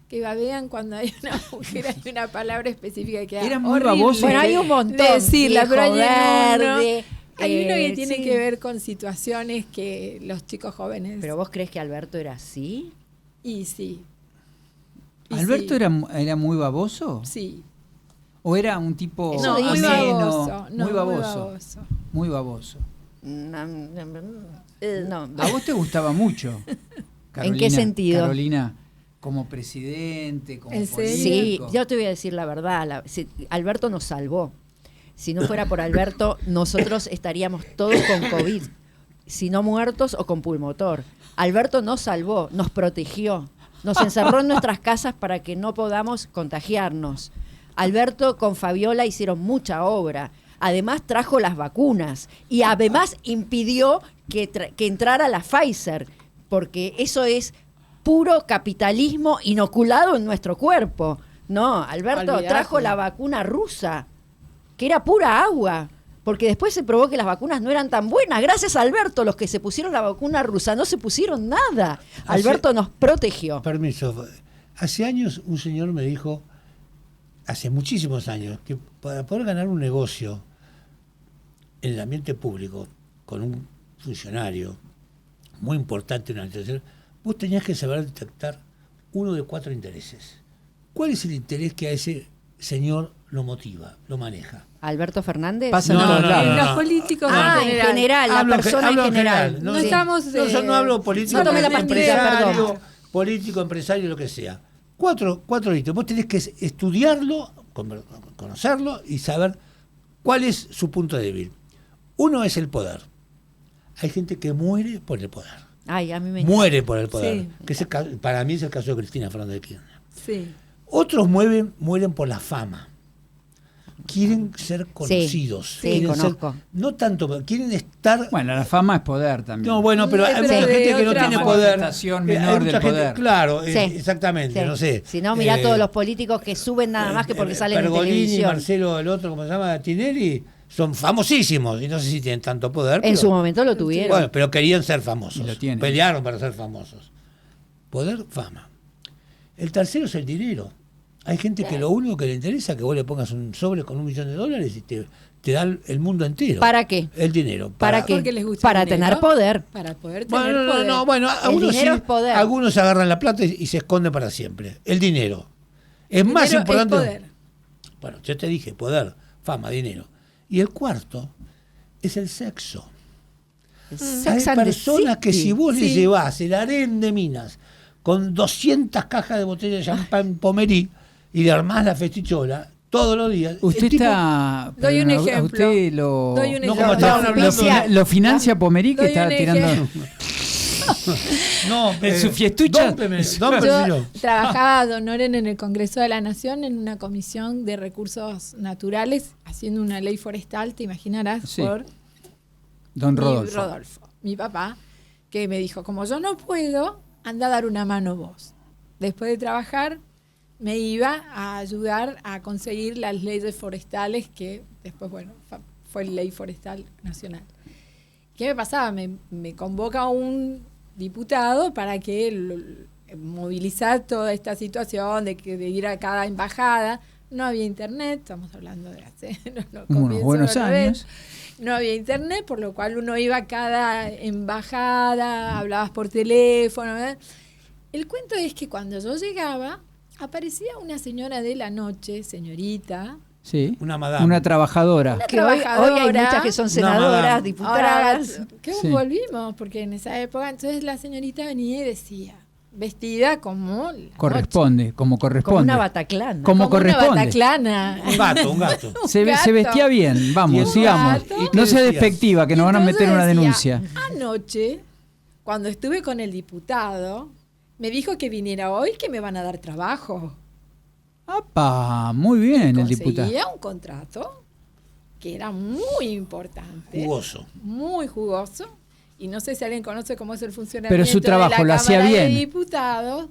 Que babean cuando hay una mujer, hay una palabra específica que Era muy horrible baboso. Bueno, hay un montón. decirla, pero hay Viejo verde. hay uno que tiene sí. que ver con situaciones que los chicos jóvenes. ¿Pero vos crees que Alberto era así? Y sí. Y ¿Alberto sí, era muy baboso? Sí. ¿O era un tipo Eso No, dice- muy ameno? baboso. No, muy baboso. baboso. Muy baboso. No. A vos te gustaba mucho. ¿En qué sentido? Carolina, como presidente, como ¿En serio? Sí, político. yo te voy a decir la verdad. Alberto nos salvó. Si no fuera por Alberto, nosotros estaríamos todos con COVID, si no muertos o con pulmotor. Alberto nos salvó, nos protegió, nos encerró en nuestras casas para que no podamos contagiarnos. Alberto con Fabiola hicieron mucha obra. Además trajo las vacunas y además impidió que entrara la Pfizer, porque eso es puro capitalismo inoculado en nuestro cuerpo. No, Alberto Olvidate. trajo la vacuna rusa, que era pura agua, porque después se probó que las vacunas no eran tan buenas. Gracias a Alberto, los que se pusieron la vacuna rusa no se pusieron nada. Alberto nos protegió. Permiso. Hace años un señor me dijo, hace muchísimos años, que para poder ganar un negocio en el ambiente público con un funcionario muy importante en una institución, vos tenías que saber detectar uno de 4 intereses. ¿Cuál es el interés que a ese señor lo motiva, lo maneja? Alberto Fernández. Pasa en todos lados. Los políticos Ah, en general, la Hablo persona hablo en general. No, No sí. estamos, No hablo político, no tome la pastilla, empresario, perdón. político, empresario, lo que sea. Cuatro ítems. Vos tenés que estudiarlo, conocerlo y saber cuál es su punto débil. Uno es el poder. Hay gente que muere por el poder. Ay, a mí me Muere por el poder. Sí. Que es el caso, para mí es el caso de Cristina Fernández de Kirchner. Sí. Otros mueren por la fama. Quieren ser conocidos. sí, Quieren conozco. no tanto, quieren estar. Bueno, la fama es poder también. No, bueno, pero hay Pero mucha de gente que no otra tiene forma. poder. Manifestación Hay menor mucha del gente- poder. Claro, Sí. exactamente, Sí. no sé. Si no, mirá todos los políticos que suben nada más que porque salen en Pergolini, televisión. Marcelo, el otro, ¿cómo se llama? Tinelli, son famosísimos y no sé si tienen tanto poder. En pero- su momento lo tuvieron. Bueno, pero querían ser famosos. Y lo tienen. Pelearon para ser famosos. Poder, fama. El tercero es el dinero. Hay gente que lo único que le interesa es que vos le pongas un sobre con $1 millón y te da el mundo entero. ¿Para qué? El dinero. ¿Para qué? Porque les gusta Para el dinero. tener poder. Para poder tener Bueno, no, poder. no, bueno, algunos dinero sí, es poder. algunos agarran la plata y se esconden para siempre. El dinero. Es más Dinero importante. es poder. Bueno, yo te dije, poder, fama, dinero. Y el cuarto es el sexo. Sex Hay and the personas que City. si vos le Sí. llevás el harén de minas con 200 cajas de botella de champán Pomerí y le armás la festichola todos los días. Usted el tipo- está. Doy un pero a ejemplo. usted lo. Doy un No, como ejemplo. estaban hablando- lo financia Pomerí que Doy está un tirando. ejemplo. No, En su fiestucha. Yo trabajaba de Honoren en el Congreso de la Nación en una comisión de recursos naturales haciendo una ley forestal, te imaginarás, Sí. por Don mi Rodolfo. mi papá, que me dijo, como yo no puedo, anda a dar una mano vos. Después de trabajar, me iba a ayudar a conseguir las leyes forestales que después, bueno, fue la ley forestal nacional. ¿Qué me pasaba? Me convoca un diputado para que movilizar toda esta situación de ir a cada embajada. No había internet, estamos hablando de hace Unos comienzo buenos otra vez. años. No había internet, por lo cual uno iba a cada embajada, hablabas por teléfono, ¿verdad? El cuento es que cuando yo llegaba, aparecía una señora de la noche, señorita. Sí. Una madame. Una trabajadora. Una Que hoy hay trabajadora. muchas que son Una senadoras, madame. diputadas. Ahora, ¿qué Sí. volvimos? Porque en esa época, entonces la señorita venía y decía, vestida como la Corresponde, como corresponde. Como una bataclana. Como noche, corresponde. una bataclana. Un gato, un gato. Se gato. vestía bien, Y vamos, un sigamos. gato. No sea ¿Qué decía? despectiva, que nos van a meter Entonces una decía, denuncia. Anoche, cuando estuve con el diputado, me dijo que viniera hoy, que me van a dar trabajo. ¡Apa! Muy bien el diputado. Conseguía un contrato que era muy importante, Jugoso. muy jugoso, y no sé si alguien conoce cómo es el funcionamiento Pero su trabajo de la lo hacía Cámara de bien. Diputados.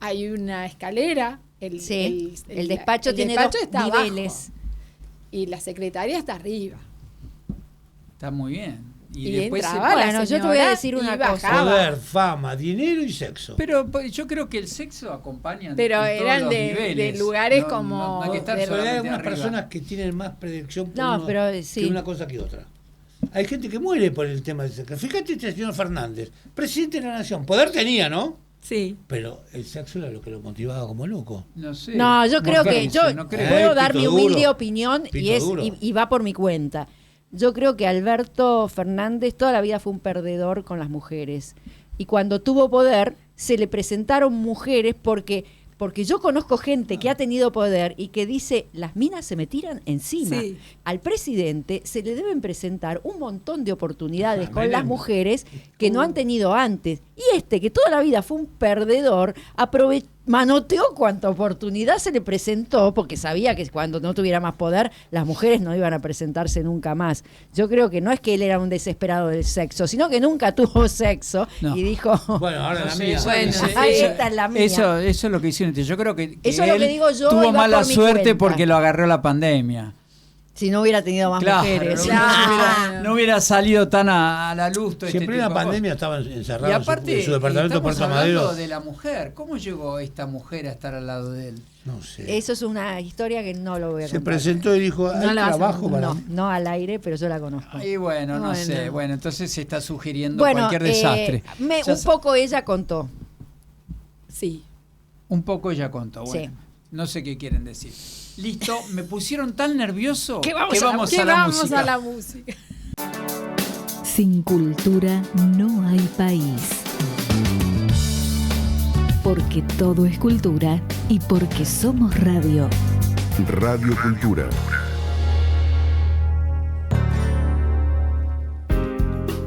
Hay una escalera. Sí, el despacho tiene despacho dos está abajo, niveles. y la secretaria está arriba. Está muy bien. Y después entraba la Bueno, yo te voy a señora decir y una bajaba. cosa. Poder, fama, dinero y sexo. Pero pues, yo creo que el sexo acompaña en Pero todos eran los de niveles. lugares No, como no hay que estar de- Pero hay solamente algunas arriba. personas que tienen más predicción por No, pero sí. que una cosa que otra. Hay gente que muere por el tema del sexo. Fíjate este señor Fernández, presidente de la nación. Poder tenía, ¿no? Sí. Pero el sexo era lo que lo motivaba como loco. No sé. No, yo creo que yo No creo. puedo dar Pito mi humilde duro. opinión Pito y duro. y va por mi cuenta. Yo creo que Alberto Fernández toda la vida fue un perdedor con las mujeres. y cuando tuvo poder se le presentaron mujeres porque yo conozco gente que ha tenido poder y que dice, las minas se me tiran encima. Sí. Al presidente se le deben presentar un montón de oportunidades con Menem. las mujeres que no han tenido antes. Y que toda la vida fue un perdedor, manoteó cuanta oportunidad se le presentó, porque sabía que cuando no tuviera más poder, las mujeres no iban a presentarse nunca más. Yo creo que no es que él era un desesperado del sexo, sino que nunca tuvo sexo y dijo... Bueno, ahora la No sé, mía. Esta es la mía. Eso es lo que hicieron. Yo creo que Eso es lo él que digo yo, y tuvo va mala por mi suerte cuenta. porque lo agarró la pandemia. Si no hubiera tenido más mujeres. No hubiera salido tan a la luz todo Siempre este en la tipo de pandemia cosas. estaban encerrados Y aparte, en su departamento de estamos Puerto hablando Madero. de la mujer. ¿Cómo llegó esta mujer a estar al lado de él? No sé. Eso es una historia que no lo voy a Se contar. presentó y dijo, hay No la vas a trabajo para No, mí. no al aire, pero yo la conozco. Y bueno, no Bueno. sé. Bueno, entonces se está sugiriendo Bueno, cualquier desastre. Ya un sa- poco ella contó. Sí. Un poco ya contó. Bueno, Sí. no sé qué quieren decir. Listo, me pusieron tan nervioso Que vamos que a la- vamos Que a la vamos música. a la música. Sin cultura no hay país. Porque todo es cultura y porque somos radio. Radio Cultura.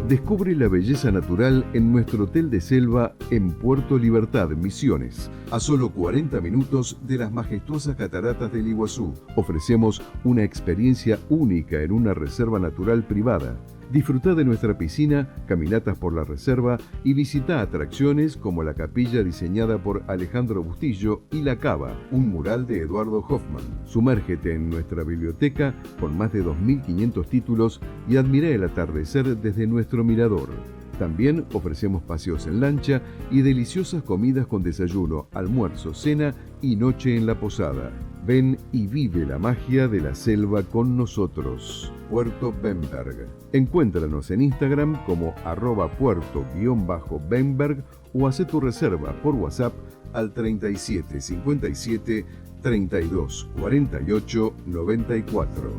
Descubre la belleza natural en nuestro hotel de selva en Puerto Libertad, Misiones. A solo 40 minutos de las majestuosas cataratas del Iguazú, ofrecemos una experiencia única en una reserva natural privada. Disfruta de nuestra piscina, caminatas por la reserva y visita atracciones como la capilla diseñada por Alejandro Bustillo y La Cava, un mural de Eduardo Hoffman. Sumérgete en nuestra biblioteca con más de 2.500 títulos y admira el atardecer desde nuestro mirador. También ofrecemos paseos en lancha y deliciosas comidas con desayuno, almuerzo, cena y noche en la posada. Ven y vive la magia de la selva con nosotros. Puerto Bemberg. Encuéntranos en Instagram como @puerto_bemberg o haz tu reserva por WhatsApp al 37 57 32 48 94.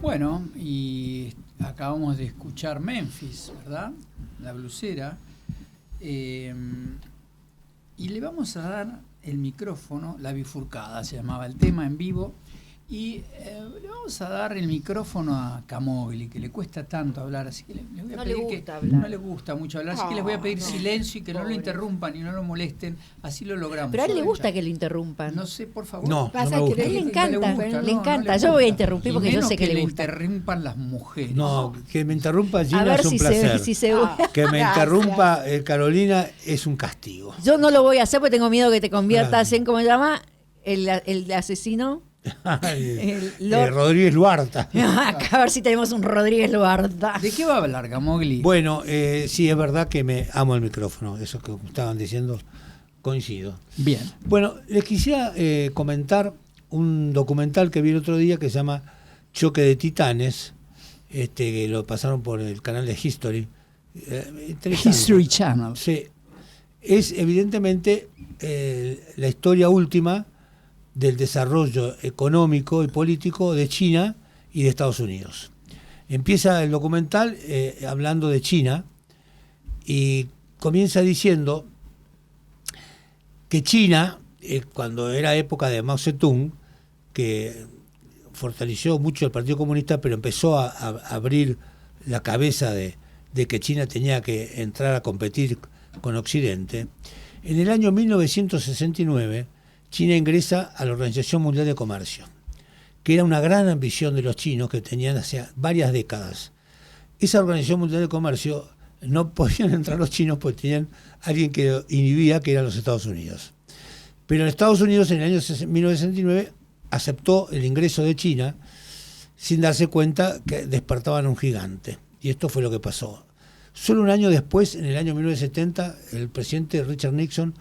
Bueno, y acabamos de escuchar Memphis, ¿verdad? La blusera. Y le vamos a dar el micrófono, La Bifurcada se llamaba el tema en vivo. Y le vamos a dar el micrófono a Camogli, que le cuesta tanto hablar, así que le voy a No pedir le que gusta hablar. no le gusta mucho hablar, así que les voy a pedir silencio y que no lo interrumpan y no lo molesten, así lo logramos. Pero a él le gusta que lo interrumpan. No sé, por favor. No, Vas no a me gusta. querer- A él le No encanta, le gusta, le no, encanta. no le Yo voy a gusta. interrumpir Y porque yo menos sé que le le gusta. interrumpan las mujeres. No, que me interrumpa A Gina ver es un si placer. se Que me interrumpa Carolina es un castigo. Yo no lo voy a hacer porque tengo miedo que te conviertas Claro. en, ¿cómo se llama? El asesino. Rodríguez Luarta. A ver si tenemos un Rodríguez Luarta. ¿De qué va a hablar, Camogli? Bueno, sí, es verdad que me amo el micrófono. Eso que estaban diciendo, coincido. Bien. Bueno, les quisiera comentar un documental que vi el otro día que se llama Choque de Titanes, que lo pasaron por el canal de History. Interesante. History Channel. Sí. Es evidentemente la historia última del desarrollo económico y político de China y de Estados Unidos. Empieza el documental hablando de China y comienza diciendo que China, cuando era época de Mao Zedong, que fortaleció mucho el Partido Comunista, pero empezó a abrir la cabeza de que China tenía que entrar a competir con Occidente, en el año 1969 China ingresa a la Organización Mundial de Comercio, que era una gran ambición de los chinos que tenían hace varias décadas. Esa Organización Mundial de Comercio no podían entrar los chinos porque tenían alguien que lo inhibía, que eran los Estados Unidos. Pero en Estados Unidos en el año 1969 aceptó el ingreso de China sin darse cuenta que despertaban un gigante. Y esto fue lo que pasó. Solo un año después, en el año 1970, el presidente Richard Nixon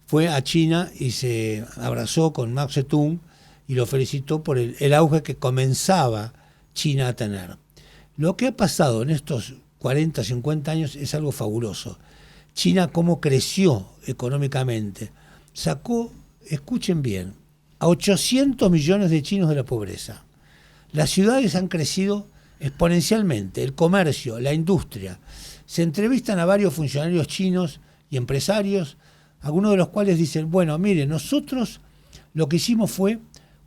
fue a China y se abrazó con Mao Zedong y lo felicitó por el auge que comenzaba China a tener. Lo que ha pasado en estos 40, 50 años es algo fabuloso. China cómo creció económicamente. Sacó, escuchen bien, a 800 millones de chinos de la pobreza. Las ciudades han crecido exponencialmente, el comercio, la industria. se entrevistan a varios funcionarios chinos y empresarios, algunos de los cuales dicen, bueno, mire, nosotros lo que hicimos fue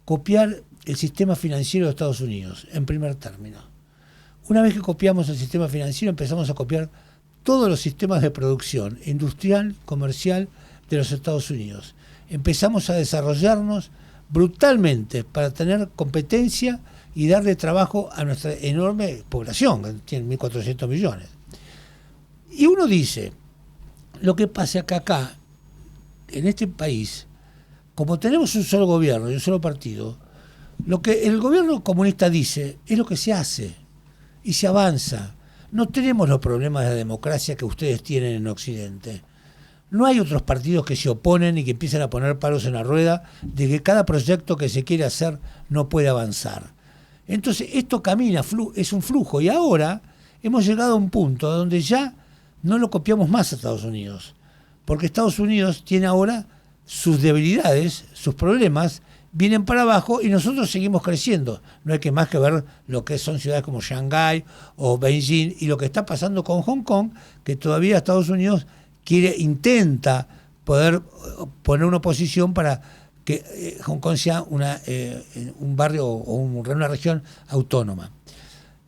copiar el sistema financiero de Estados Unidos, en primer término. Una vez que copiamos el sistema financiero, empezamos a copiar todos los sistemas de producción industrial, comercial de los Estados Unidos. Empezamos a desarrollarnos brutalmente para tener competencia y darle trabajo a nuestra enorme población, que tiene 1.400 millones. Y uno dice, lo que pasa que acá, en este país, como tenemos un solo gobierno y un solo partido, lo que el gobierno comunista dice es lo que se hace y se avanza. No tenemos los problemas de democracia que ustedes tienen en Occidente. No hay otros partidos que se oponen y que empiezan a poner palos en la rueda de que cada proyecto que se quiere hacer no puede avanzar. Entonces esto camina, es un flujo, y ahora hemos llegado a un punto donde ya no lo copiamos más a Estados Unidos, porque Estados Unidos tiene ahora sus debilidades, sus problemas, vienen para abajo y nosotros seguimos creciendo. No hay que más que ver lo que son ciudades como Shanghái o Beijing y lo que está pasando con Hong Kong, que todavía Estados Unidos intenta poder poner una oposición para que Hong Kong sea un barrio o una región autónoma.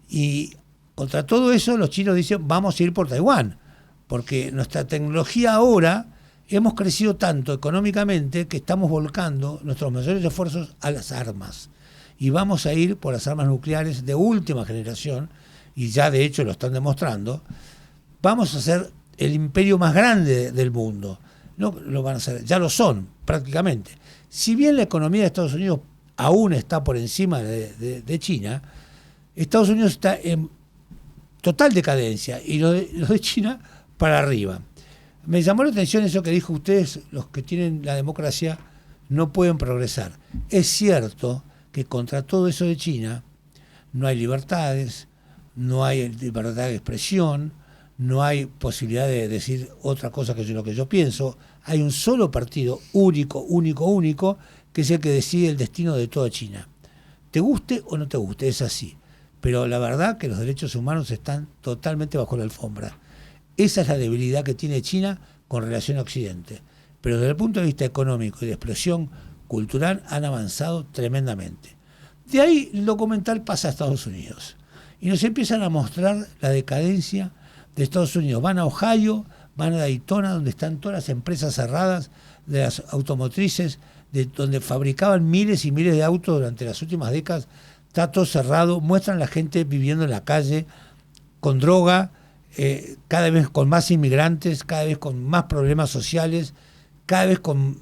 Y contra todo eso los chinos dicen, vamos a ir por Taiwán, porque nuestra tecnología ahora, hemos crecido tanto económicamente que estamos volcando nuestros mayores esfuerzos a las armas. Y vamos a ir por las armas nucleares de última generación, y ya de hecho lo están demostrando. Vamos a ser el imperio más grande del mundo. No lo van a hacer, ya lo son prácticamente. Si bien la economía de Estados Unidos aún está por encima de China, Estados Unidos está en total decadencia y los de China para arriba. Me llamó la atención eso que dijo ustedes, los que tienen la democracia no pueden progresar. Es cierto que contra todo eso de China no hay libertades, no hay libertad de expresión, no hay posibilidad de decir otra cosa que lo que yo pienso. Hay un solo partido único, que es el que decide el destino de toda China. Te guste o no te guste, es así. Pero la verdad que los derechos humanos están totalmente bajo la alfombra. Esa es la debilidad que tiene China con relación a Occidente. Pero desde el punto de vista económico y de expresión cultural han avanzado tremendamente. De ahí el documental pasa a Estados Unidos. Y nos empiezan a mostrar la decadencia de Estados Unidos. Van a Ohio, van a Daytona, donde están todas las empresas cerradas de las automotrices, de donde fabricaban miles y miles de autos durante las últimas décadas. Está todo cerrado. Muestran a la gente viviendo en la calle con droga, cada vez con más inmigrantes, cada vez con más problemas sociales, cada vez con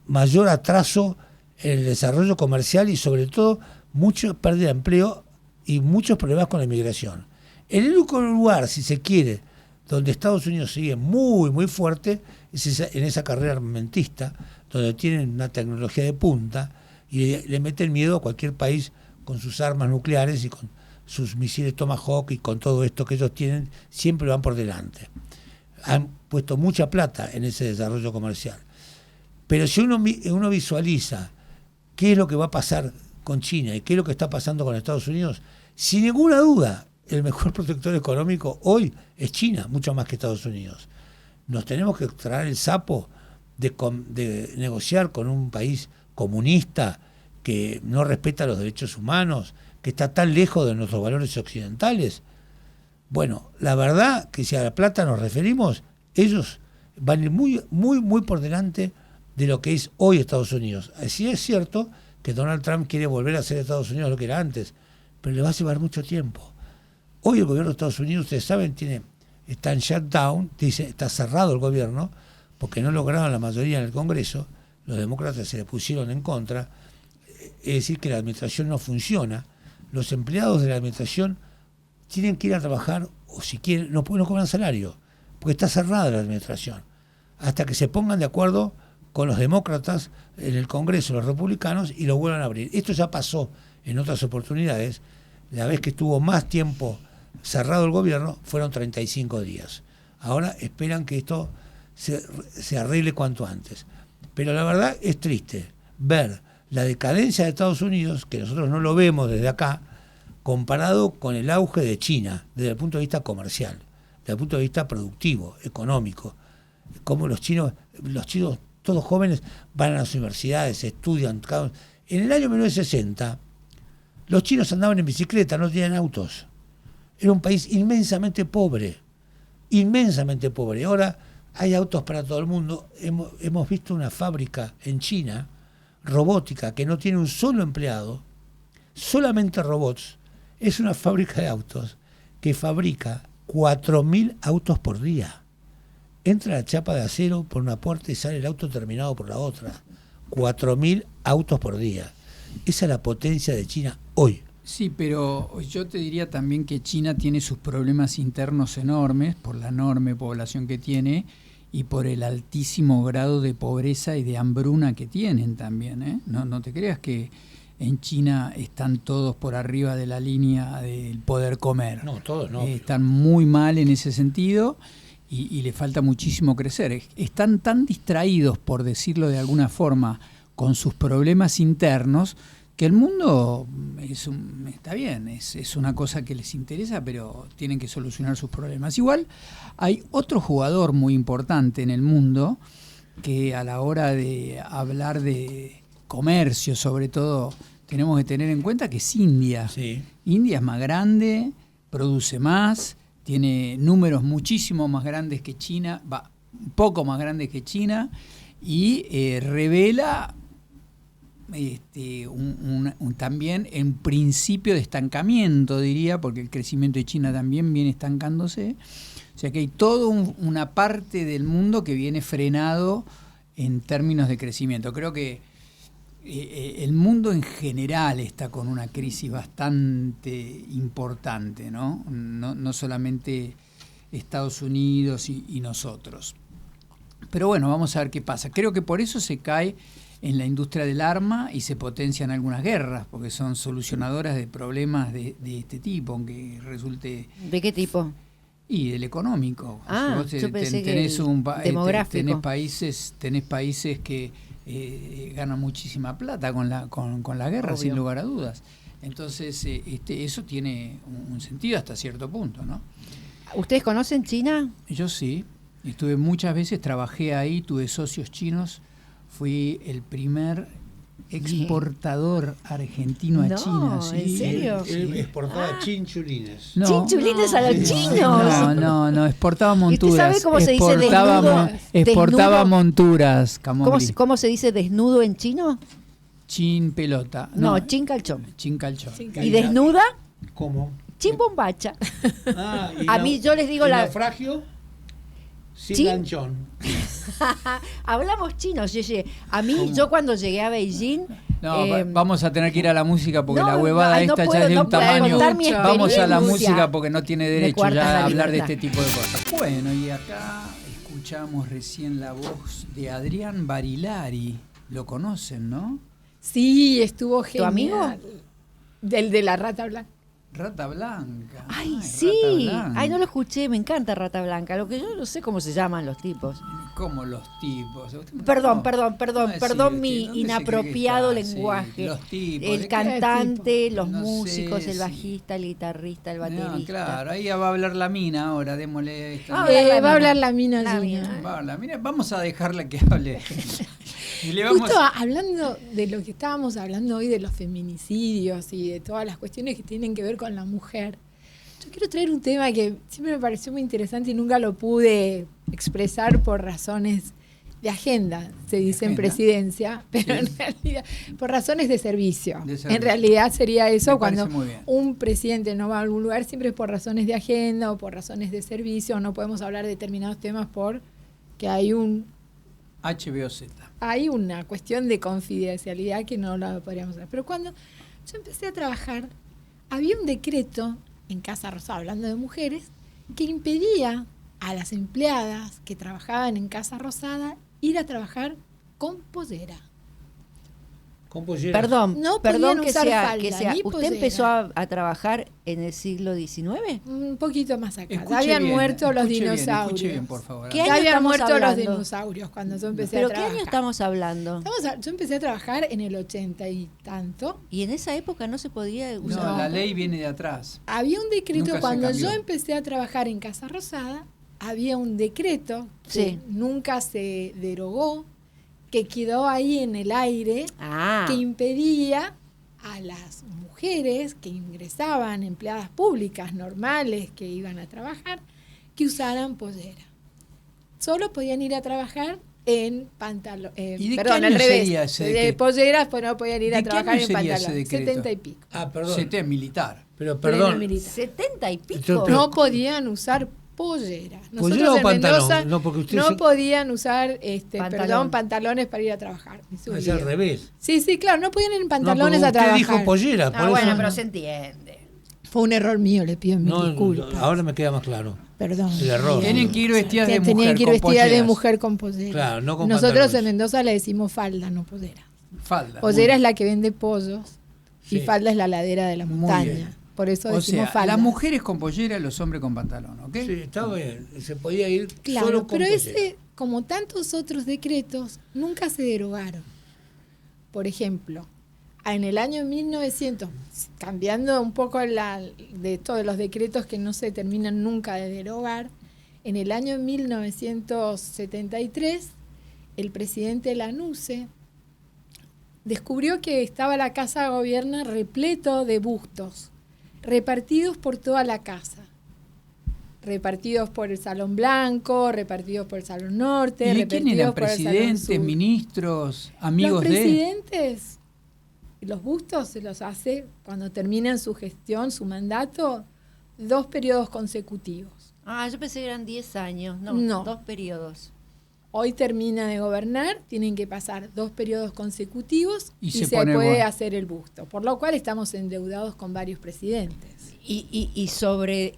mayor atraso en el desarrollo comercial y sobre todo mucha pérdida de empleo y muchos problemas con la inmigración. El único lugar, si se quiere, donde Estados Unidos sigue muy, muy fuerte, es en esa carrera armamentista, donde tienen una tecnología de punta y le meten miedo a cualquier país con sus armas nucleares y con sus misiles Tomahawk y con todo esto que ellos tienen, siempre van por delante. Han puesto mucha plata en ese desarrollo comercial. Pero si uno visualiza qué es lo que va a pasar con China y qué es lo que está pasando con Estados Unidos, sin ninguna duda, el mejor protector económico hoy es China, mucho más que Estados Unidos. Nos tenemos que traer el sapo de negociar con un país comunista que no respeta los derechos humanos, que está tan lejos de nuestros valores occidentales. Bueno, la verdad que si a la plata nos referimos, ellos van a ir muy, muy, muy por delante de lo que es hoy Estados Unidos. Así es cierto que Donald Trump quiere volver a ser Estados Unidos lo que era antes, pero le va a llevar mucho tiempo. Hoy el gobierno de Estados Unidos, ustedes saben, está en shutdown, está cerrado el gobierno, porque no lograron la mayoría en el Congreso, los demócratas se le pusieron en contra, es decir, que la administración no funciona. Los empleados de la administración tienen que ir a trabajar, o si quieren, no cobran salario, porque está cerrada la administración, hasta que se pongan de acuerdo con los demócratas en el Congreso, los republicanos, y lo vuelvan a abrir. Esto ya pasó en otras oportunidades. La vez que estuvo más tiempo cerrado el gobierno fueron 35 días. Ahora esperan que esto se arregle cuanto antes. Pero la verdad es triste ver la decadencia de Estados Unidos, que nosotros no lo vemos desde acá, comparado con el auge de China desde el punto de vista comercial. desde el punto de vista productivo, económico. Como los chinos todos jóvenes, van a las universidades, estudian. En el año 1960, los chinos andaban en bicicleta, no tenían autos. Era un país inmensamente pobre. Ahora hay autos para todo el mundo. Hemos visto una fábrica en China, robótica, que no tiene un solo empleado, solamente robots. Es una fábrica de autos que fabrica 4.000 autos por día. Entra la chapa de acero por una puerta y sale el auto terminado por la otra. 4.000 autos por día. Esa es la potencia de China hoy. Sí, pero yo te diría también que China tiene sus problemas internos enormes por la enorme población que tiene y por el altísimo grado de pobreza y de hambruna que tienen también, ¿eh? No te creas que en China están todos por arriba de la línea del poder comer. No, todos no. Están muy mal en ese sentido y le falta muchísimo crecer. Están tan distraídos, por decirlo de alguna forma, con sus problemas internos, que el mundo está bien, es una cosa que les interesa, pero tienen que solucionar sus problemas. Igual hay otro jugador muy importante en el mundo que a la hora de hablar de comercio, sobre todo, tenemos que tener en cuenta que es India. Sí. India es más grande, produce más, tiene números muchísimo más grandes que China, un poco más grandes que China, y revela también en principio de estancamiento, diría, porque el crecimiento de China también viene estancándose. O sea que hay toda una parte del mundo que viene frenado en términos de crecimiento. Creo que el mundo en general está con una crisis bastante importante, ¿no? No solamente Estados Unidos y nosotros. Pero bueno, vamos a ver qué pasa. Creo que por eso se cae en la industria del arma y se potencian algunas guerras, porque son solucionadoras de problemas de este tipo, aunque resulte... ¿De qué tipo? Y del económico. Ah, yo pensé que demográfico. Tenés países que ganan muchísima plata con la guerra, Obvio. sin lugar a dudas. Entonces, eso tiene un sentido hasta cierto punto, ¿no? ¿Ustedes conocen China? Yo sí, estuve muchas veces, trabajé ahí, tuve socios chinos, fui el primer exportador argentino a No, China. ¿Sí? ¿en serio? Él exportaba chinchulines. No, ¡Chinchulines a los chinos! no, exportaba monturas. ¿Y usted sabe cómo se dice desnudo? Exportaba Desnudo. monturas, Camogli. ¿Cómo se dice desnudo en chino? Chin pelota. No, chin calzón. Chin calzón. ¿Y desnuda? ¿Cómo? Chin bombacha. ¿Y A mí yo les digo la... naufragio? Sin ¿Chin? lanchón. Hablamos chinos, Yeye. A mí, yo cuando llegué a Beijing... No, vamos a tener que ir a la música porque no, la huevada no, esta no ya es de puedo, un no puedo tamaño. contar mi Vamos a la experiencia. música porque no tiene derecho cuartan ya la a hablar de libertad. este tipo de cosas. Bueno, y acá escuchamos recién la voz de Adrián Barilari. Lo conocen, ¿no? Sí, estuvo genial. amigo? Del de la rata blanca. Rata Blanca. Ay, Rata sí. Blanca. Ay, no lo escuché, me encanta Rata Blanca. Lo que yo no sé cómo se llaman los tipos. Como los tipos. Perdón, No, perdón sí, mi ¿dónde se inapropiado cree que está? lenguaje. Sí, los tipos. El ¿de qué cantante, tipo? los No músicos, sé, el sí. bajista, el guitarrista, el baterista. No, claro, ahí va a hablar la mina ahora, démosle esta. Ah, Va a hablar la mina. La Gina. mina. Va a hablar. Mira, vamos a dejarla que hable. Y le vamos Justo hablando de lo que estábamos hablando hoy de los feminicidios y de todas las cuestiones que tienen que ver con la mujer, yo quiero traer un tema que siempre me pareció muy interesante y nunca lo pude expresar por razones de agenda, se dice en agenda. presidencia, pero Sí. en realidad por razones de servicio. De servicio. En realidad sería eso Me parece cuando muy bien. un presidente no va a algún lugar, siempre es por razones de agenda o por razones de servicio, no podemos hablar de determinados temas porque hay una cuestión de confidencialidad que no la podríamos hacer. Pero cuando yo empecé a trabajar, había un decreto en Casa Rosada, hablando de mujeres, que impedía a las empleadas que trabajaban en Casa Rosada ir a trabajar con pollera. Con pollera. Perdón, No perdón podían que usar sea, falda, que sea. ni ¿Usted pollera. empezó a trabajar en el siglo XIX? Un poquito más acá. Escuche Ya habían bien, muerto los escuche bien, dinosaurios. escuche bien, por favor. ¿Qué Ya año habían estamos muerto los hablando? dinosaurios cuando yo empecé ¿Pero a qué trabajar. año estamos hablando? Yo empecé a trabajar en el 80 y tanto. Y en esa época no se podía No, usar. la ley viene de atrás. Había un decreto, Nunca se cuando cambió. yo empecé a trabajar en Casa Rosada, había un decreto que Sí. nunca se derogó, que quedó ahí en el aire, Ah, que impedía a las mujeres que ingresaban, empleadas públicas normales que iban a trabajar, que usaran pollera. Solo podían ir a trabajar en pantalón. ¿Y de qué Perdón, año al revés. sería ese De decreto? polleras, pues no podían ir ¿De a qué trabajar año en sería ese pantalón. decreto? 70 y pico. Perdón. CT militar. Pero Pleno perdón. militar. 70 y pico. Pero- No podían usar pollera. ¿Pollera o en pantalón? Mendoza No, porque usted no se- podían usar Pantalón. pantalones para ir a trabajar. Me subí. Es al revés. Sí, claro, no podían ir en No, pantalones porque a usted trabajar. dijo pollera. por Ah, eso bueno, no- pero se entiende. Fue un error mío, le pido mil no, disculpas. ahora me queda más claro. Perdón. El error. Tienen que ir vestidas de Tenían mujer que ir con vestidas de polleras. mujer con pollera. Claro, no con Nosotros pantalones. en Mendoza le decimos falda, no pollera. Falda. Pollera es la que vende pollos y Sí. falda es la ladera de la Muy montaña. bien. Por eso O decimos sea, falda. las mujeres con pollera, los hombres con pantalón, ¿ok? Sí, está bien. Se podía ir Claro, solo con pero pollera. ese, como tantos otros decretos, nunca se derogaron. Por ejemplo, en el año 1900, cambiando un poco de todos los decretos que no se terminan nunca de derogar, en el año 1973, el presidente Lanusse descubrió que estaba la Casa de Gobierno repleto de bustos, repartidos por toda la casa. Repartidos por el Salón Blanco, repartidos por el Salón Norte, ¿Y de quién repartidos eran? por el Salón ¿Presidentes, Sur. ministros, amigos Los de...? presidentes, los bustos se los hace cuando terminan su gestión, su mandato, 2 periodos consecutivos. Ah, yo pensé que eran 10 años. No, No. 2 periodos. Hoy termina de gobernar, tienen que pasar 2 periodos consecutivos Y y se se pone puede bueno. hacer el busto, por lo cual estamos endeudados con varios presidentes. Y sobre...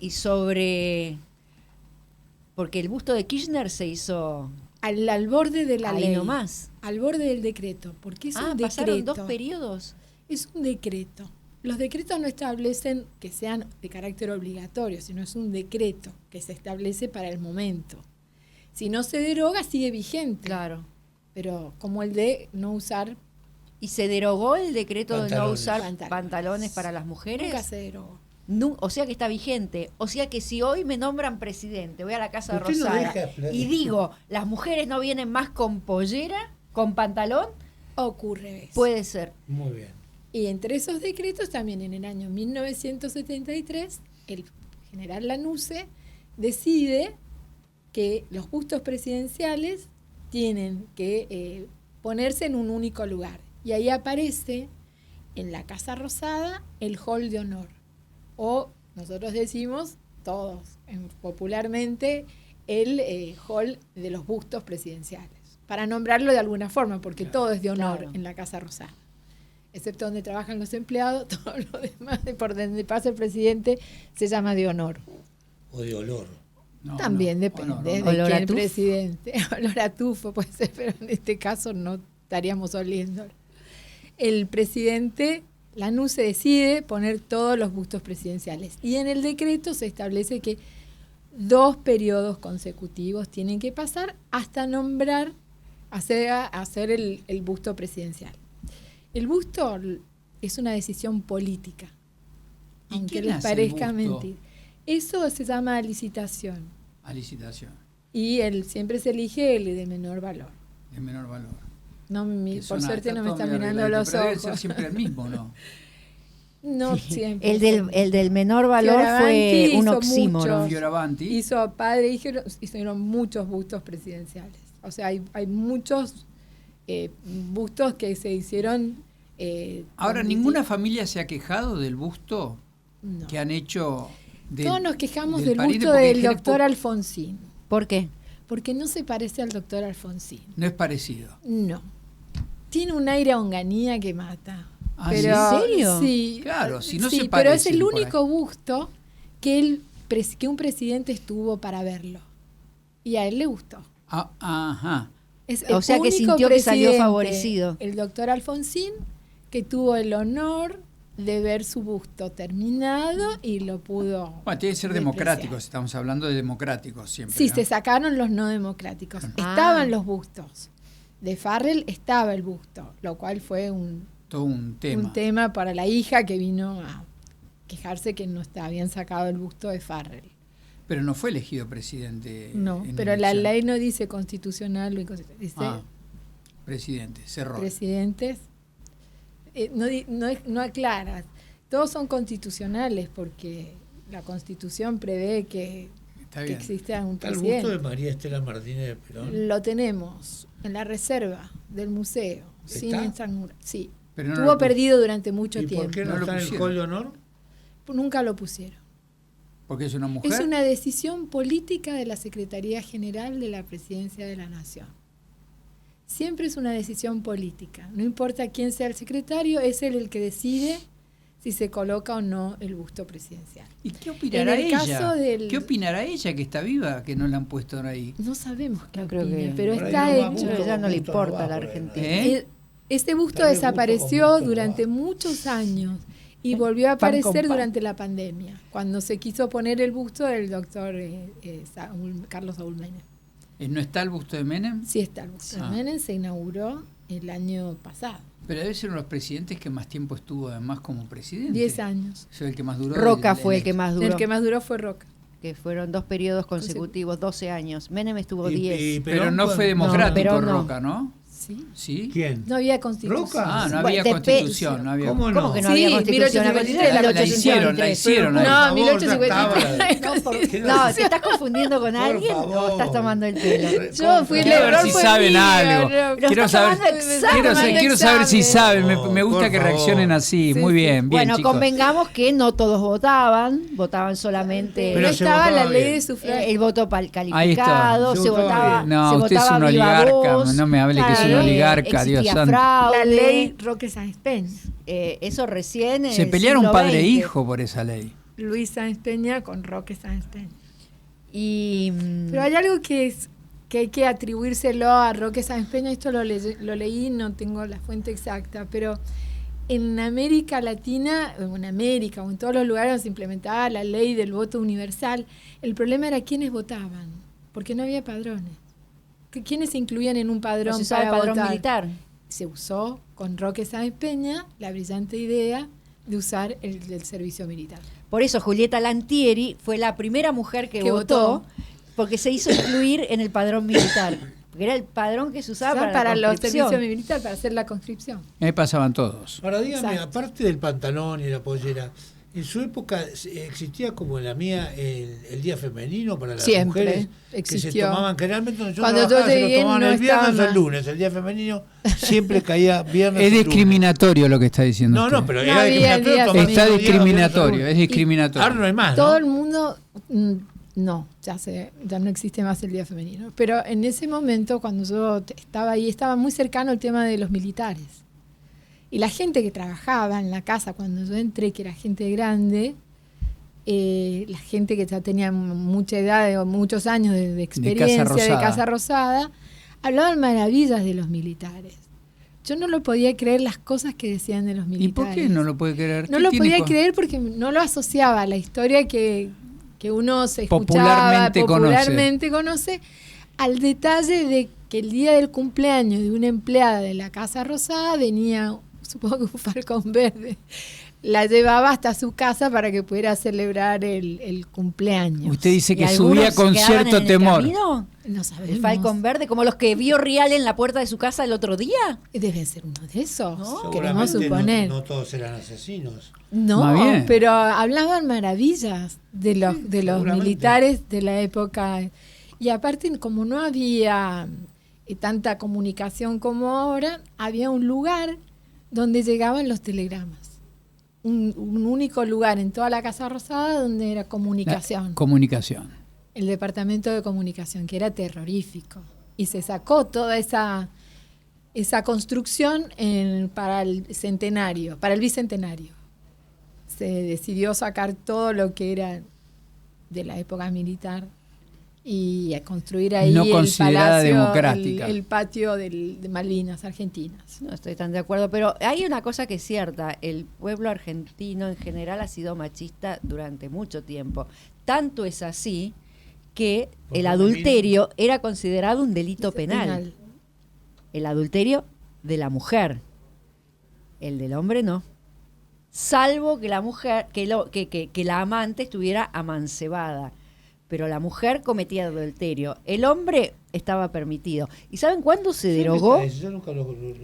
Porque el busto de Kirchner se hizo Al borde de la ahí ley, nomás. al borde del decreto, porque es un pasaron decreto. 2 periodos. Es un decreto. Los decretos no establecen que sean de carácter obligatorio, sino es un decreto que se establece para el momento. Si no se deroga, sigue vigente. Claro. Pero como el de no usar, ¿Y se derogó el decreto de no Pantalones. usar Pantalones. pantalones para las mujeres? nunca se derogó. O sea que está vigente. O sea que si hoy me nombran presidente, voy a la Casa Usted no Rosada deja- y digo, las mujeres no vienen más con pollera, con pantalón, Ocurre eso. puede ser. Muy bien. Y entre esos decretos, también en el año 1973, el general Lanusse decide que los bustos presidenciales tienen que ponerse en un único lugar. Y ahí aparece en la Casa Rosada el hall de honor. O nosotros decimos, todos popularmente, el hall de los bustos presidenciales. Para nombrarlo de alguna forma, porque todo es de honor Claro. en la Casa Rosada. Excepto donde trabajan los empleados, todo lo demás, por donde pasa el presidente, se llama de honor. O de olor. No, También no, depende no, no, de no. ¿Olor a quién tufo? presidente. Olor a tufo puede ser, pero en este caso no estaríamos oliendo. El presidente Lanusse decide poner todos los bustos presidenciales. Y en el decreto se establece que 2 periodos consecutivos tienen que pasar hasta nombrar, hacer el busto presidencial. El busto es una decisión política, ¿Y aunque quién les hace el parezca busto? mentir. Eso se llama licitación. A licitación, Y siempre se elige el de menor valor. de menor valor. No, Que por suena- suerte no me todo están medio mirando arregladito, los pero debe ojos. ser siempre el mismo, ¿no? No siempre. El del menor valor Fioravanti fue un hizo oxímoron. muchos. Fioravanti. Hizo padre e hijo, hicieron muchos bustos presidenciales. O sea, hay muchos bustos que se hicieron. Ahora, con ¿ninguna distintos- familia se ha quejado del busto No. que han hecho? Todos nos quejamos del pariente? busto Porque del hay gente doctor Alfonsín. ¿Por qué? Porque no se parece al doctor Alfonsín. No es parecido. No. Tiene un aire a honganía que mata. Ah, pero, ¿sí? ¿En serio? Sí. Claro, si no sí, se pero es parecen el por ahí. único busto que que un presidente estuvo para verlo. Y a él le gustó. Ah, ajá. Es O el sea que único sintió que salió presidente, favorecido. El doctor Alfonsín que tuvo el honor de ver su busto terminado y lo pudo... Bueno, tiene que ser despreciar. democráticos, estamos hablando de democráticos siempre. Sí, ¿no? se sacaron los no democráticos. Estaban los bustos. De Farrell estaba el busto, lo cual fue todo un tema. un tema para la hija que vino a quejarse que no habían sacado el busto de Farrell. Pero no fue elegido presidente. No, en pero la elección. ley no dice constitucional o inconstitucional, dice Presidente, cerró. presidentes. No aclara. Todos son constitucionales porque la Constitución prevé que Está que bien. exista un ¿Está el busto de presidente. María Estela Martínez de Perón? Lo tenemos en la reserva del museo. Sin ¿Está? sí. Pero no Estuvo lo- perdido durante mucho ¿Y tiempo. por qué No no, lo está en el pusieron. Hall de Honor? Nunca lo pusieron. Porque es una mujer. Es una decisión política de la Secretaría General de la Presidencia de la Nación. Siempre es una decisión política. No importa quién sea el secretario, es él el que decide si se coloca o no el busto presidencial. ¿Y qué opinará En el ella? caso del- ¿Qué opinará ella que está viva que no la han puesto ahí? No sabemos qué No creo opine, que- pero Por ahí está no va hecho. mucho, Yo creo que ya no le gusto importa va a la por ahí. Argentina. ¿Eh? Este busto Tal vez gusto desapareció con gusto durante no va. muchos años y volvió a Pan con aparecer pan. durante la pandemia, cuando se quiso poner el busto del doctor Carlos Saúl Menem. ¿No está el busto de Menem? Sí está el busto Ah. de Menem, se inauguró el año pasado, Pero debe ser uno de los presidentes que más tiempo estuvo además como presidente. 10 años. Es el que más duró. Roca fue el que más duró, El que más duró fue Roca. que fueron 2 periodos consecutivos, 12 años. Menem estuvo Y- 10. y Pero Perón, no pues, fue democrático Perón no. Roca, ¿no? Sí. ¿Sí? ¿Quién? No había constitución. ¿Roca? Ah, no Bueno, había constitución. No había... ¿Cómo ¿Cómo no? que no Sí, había constitución? 1853, la hicieron. Pero, ahí. No, por favor, 1853. ya estaba No, ¿Qué no, ¿te estás confundiendo con Por alguien favor. o estás tomando el pelo? Yo fui Quiero ver Lebrón si fue saben mío, algo. no. Pero Quiero estás saber, tomando examen. quiero saber si saben. Me gusta Por que favor. reaccionen así. Sí, Muy sí. bien, bien, Bueno, chicos. convengamos que no todos votaban solamente Pero no se estaba votaba la ley bien. de sufragio. el voto Ahí está. calificado, Se se votaba votaba, bien. No, se usted es votaba un viva oligarca, voz, no me hable que es un oligarca, Dios existía santo. fraude, La ley Roque Sáenz Peña. Eso recién en Se el pelearon siglo padre e XX. hijo por esa ley. Luis Sáenz Peña con Roque Sáenz Peña. Y Pero hay algo que hay que atribuírselo a Roque Sáenz Peña, esto lo leí, no tengo la fuente exacta, pero en América Latina, o en América o en todos los lugares donde se implementaba la ley del voto universal, el problema era quiénes votaban, porque no había padrones. ¿Quiénes se incluían en un padrón se usaba el para padrón votar? militar. Se usó con Roque Sáenz Peña la brillante idea de usar el del servicio militar. Por eso Julieta Lantieri fue la primera mujer que Que votó, votó. porque se hizo incluir en el padrón militar. Porque era el padrón que se usaba O sea, para la los conscripción. servicios militares, para hacer la conscripción. Ahí pasaban todos. Ahora dígame, Exacto. aparte del pantalón y la pollera, ¿en su época existía como en la mía el día femenino para las Siempre mujeres? Que se existió. tomaban, generalmente cuando yo Cuando yo trabajaba, se lo llegué tomaban no el viernes o estaba el lunes. El día femenino siempre caía viernes Es o lunes. discriminatorio lo que está diciendo No, usted. no, pero No era había discriminatorio. día tomar Está los días, discriminatorio, viernes o es lunes. discriminatorio. Ahora no hay más, Todo ¿no? el mundo, no, ya no existe más el día femenino. Pero en ese momento, cuando yo estaba ahí, estaba muy cercano el tema de los militares. Y la gente que trabajaba en la casa cuando yo entré, que era gente grande, la gente que ya tenía mucha edad, o muchos años de experiencia de Casa Rosada, hablaban maravillas de los militares. Yo no lo podía creer las cosas que decían de los ¿Y militares. por qué no lo puede creer? No ¿Qué lo tiene podía con- creer porque no lo asociaba a la historia que uno se Popularmente escuchaba, popularmente conoce, al detalle de que el día del cumpleaños de una empleada de la Casa Rosada venía, supongo que un falcón verde, la llevaba hasta su casa para que pudiera celebrar el cumpleaños. Usted dice ¿Y que algunos subía se con quedaban cierto en el temor. camino? No sabemos. ¿El Falcon Verde? ¿Como los que vio Rial en la puerta de su casa el otro día? Debe ser uno de esos, No. queremos Seguramente suponer. no todos eran asesinos. No, Más bien. pero hablaban maravillas de los seguramente. militares de la época. Y aparte, como no había tanta comunicación como ahora, había un lugar donde llegaban los telegramas. Un único lugar en toda la Casa Rosada donde era comunicación. Comunicación. El departamento de comunicación, que era terrorífico. Y se sacó toda esa construcción para el centenario, para el bicentenario. Se decidió sacar todo lo que era de la época militar y a construir ahí No el considerada palacio, democrática. el patio de Malvinas Argentinas. No estoy tan de acuerdo, pero hay una cosa que es cierta, el pueblo argentino en general ha sido machista durante mucho tiempo. Tanto es así que el adulterio era considerado un delito penal. El adulterio de la mujer, el del hombre no. Salvo que la mujer, que la amante estuviera amancebada. Pero la mujer cometía adulterio. El hombre estaba permitido. ¿Y saben cuándo se derogó?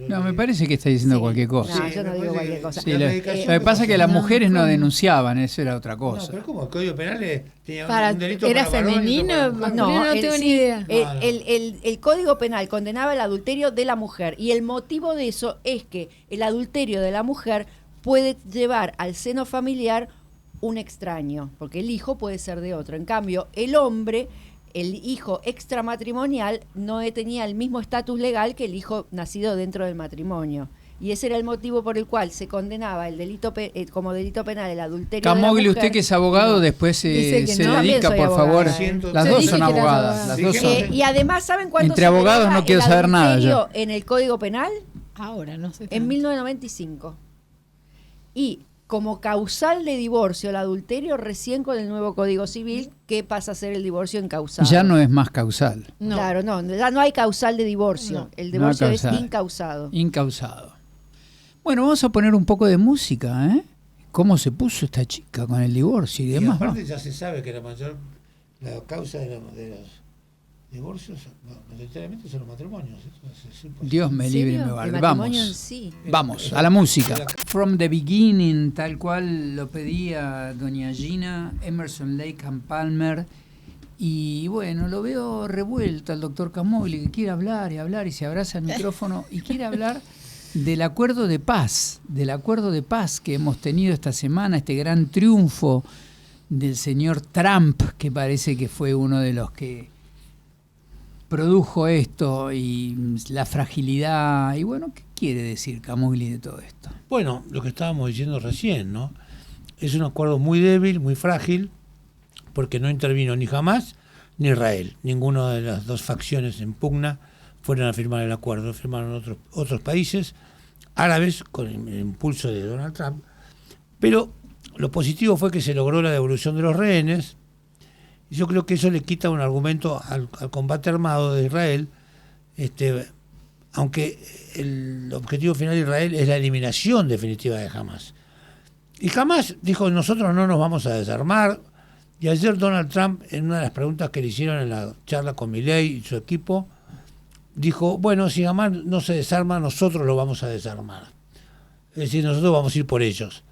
No, me parece que está diciendo cualquier cosa. No, yo no digo cualquier cosa. Sí, lo que pasa es que las mujeres no denunciaban, eso era otra cosa. No, pero ¿cómo? El Código Penal tenía Para, un delito ¿era para varón y femenino? otro para mujer. No, no tengo ni idea. El Código Penal condenaba el adulterio de la mujer y el motivo de eso es que el adulterio de la mujer puede llevar al seno familiar un extraño, porque el hijo puede ser de otro. En cambio, el hombre, el hijo extramatrimonial, no tenía el mismo estatus legal que el hijo nacido dentro del matrimonio. Y ese era el motivo por el cual se condenaba el delito como delito penal el adulterio de la Camogli, mujer. usted que es abogado, después Dice que se no. dedica, También soy por favor. abogada, Las Se dos dice son que eras abogadas. abogada. Las Sí, dos que son. Y además, ¿saben cuándo Entre se abogados deroga no quiero el saber nada adulterio yo. en el Código Penal? Ahora, no sé. En tanto. 1995. Y como causal de divorcio, el adulterio recién con el nuevo Código Civil, que pasa a ser el divorcio encausado. Ya no es más causal, No. Claro, no, ya no hay causal de divorcio. No. El divorcio No es causal. incausado. incausado. Bueno, vamos a poner un poco de música, ¿eh? ¿Cómo se puso esta chica con el divorcio y Y demás? aparte ya se sabe que la causa de los divorcios mayoritariamente son los matrimonios. Dios me ¿En libre y serio? me El guarde. matrimonio en Vamos. sí. Vamos, a la música. From the Beginning, tal cual lo pedía doña Gina, Emerson, Lake and Palmer. Y bueno, lo veo revuelto al doctor Camogli, que quiere hablar y se abraza el micrófono y quiere hablar del acuerdo de paz que hemos tenido esta semana, este gran triunfo del señor Trump, que parece que fue uno de los que produjo esto y la fragilidad. Y bueno, ¿qué quiere decir Camogli de todo esto? Bueno, lo que estábamos diciendo recién, ¿no? Es un acuerdo muy débil, muy frágil, porque no intervino ni Hamás ni Israel. Ninguna de las dos facciones en pugna fueron a firmar el acuerdo. Firmaron otros países árabes con el impulso de Donald Trump. Pero lo positivo fue que se logró la devolución de los rehenes. Y yo creo que eso le quita un argumento al combate armado de Israel, aunque el objetivo final de Israel es la eliminación definitiva de Hamás. Y Hamás dijo, nosotros no nos vamos a desarmar. Y ayer Donald Trump, en una de las preguntas que le hicieron en la charla con Milley y su equipo, dijo, bueno, si Hamás no se desarma, nosotros lo vamos a desarmar. Es decir, nosotros vamos a ir por ellos.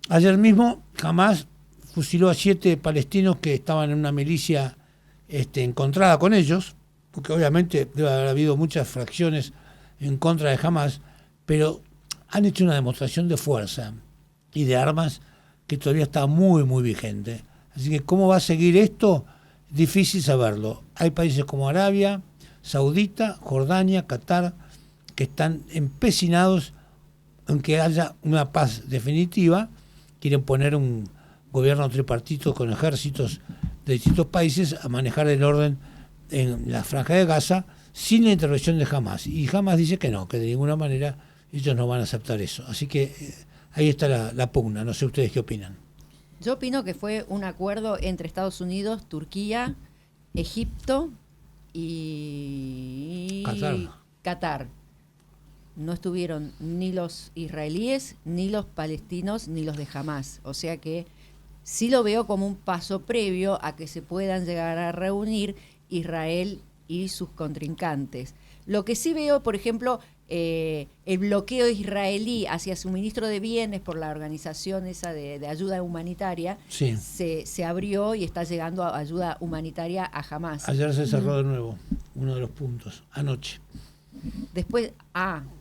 Ayer mismo Hamás fusiló a 7 palestinos que estaban en una milicia encontrada con ellos, porque obviamente debe haber habido muchas fracciones en contra de Hamás, pero han hecho una demostración de fuerza y de armas que todavía está muy, muy vigente. Así que cómo va a seguir esto, difícil saberlo. Hay países como Arabia Saudita, Jordania, Qatar, que están empecinados en que haya una paz definitiva. Quieren poner un gobierno tripartito con ejércitos de distintos países a manejar el orden en la Franja de Gaza sin la intervención de Hamás. Y Hamás dice que no, que de ninguna manera ellos no van a aceptar eso. Así que ahí está la pugna. No sé ustedes qué opinan. Yo opino que fue un acuerdo entre Estados Unidos, Turquía, Egipto y Qatar. No estuvieron ni los israelíes, ni los palestinos, ni los de Hamás. O sea que sí lo veo como un paso previo a que se puedan llegar a reunir Israel y sus contrincantes. Lo que sí veo, por ejemplo, el bloqueo israelí hacia suministro de bienes por la organización esa de ayuda humanitaria, sí, se abrió y está llegando a ayuda humanitaria a Hamás. Ayer se cerró de nuevo uno de los puntos, anoche. Después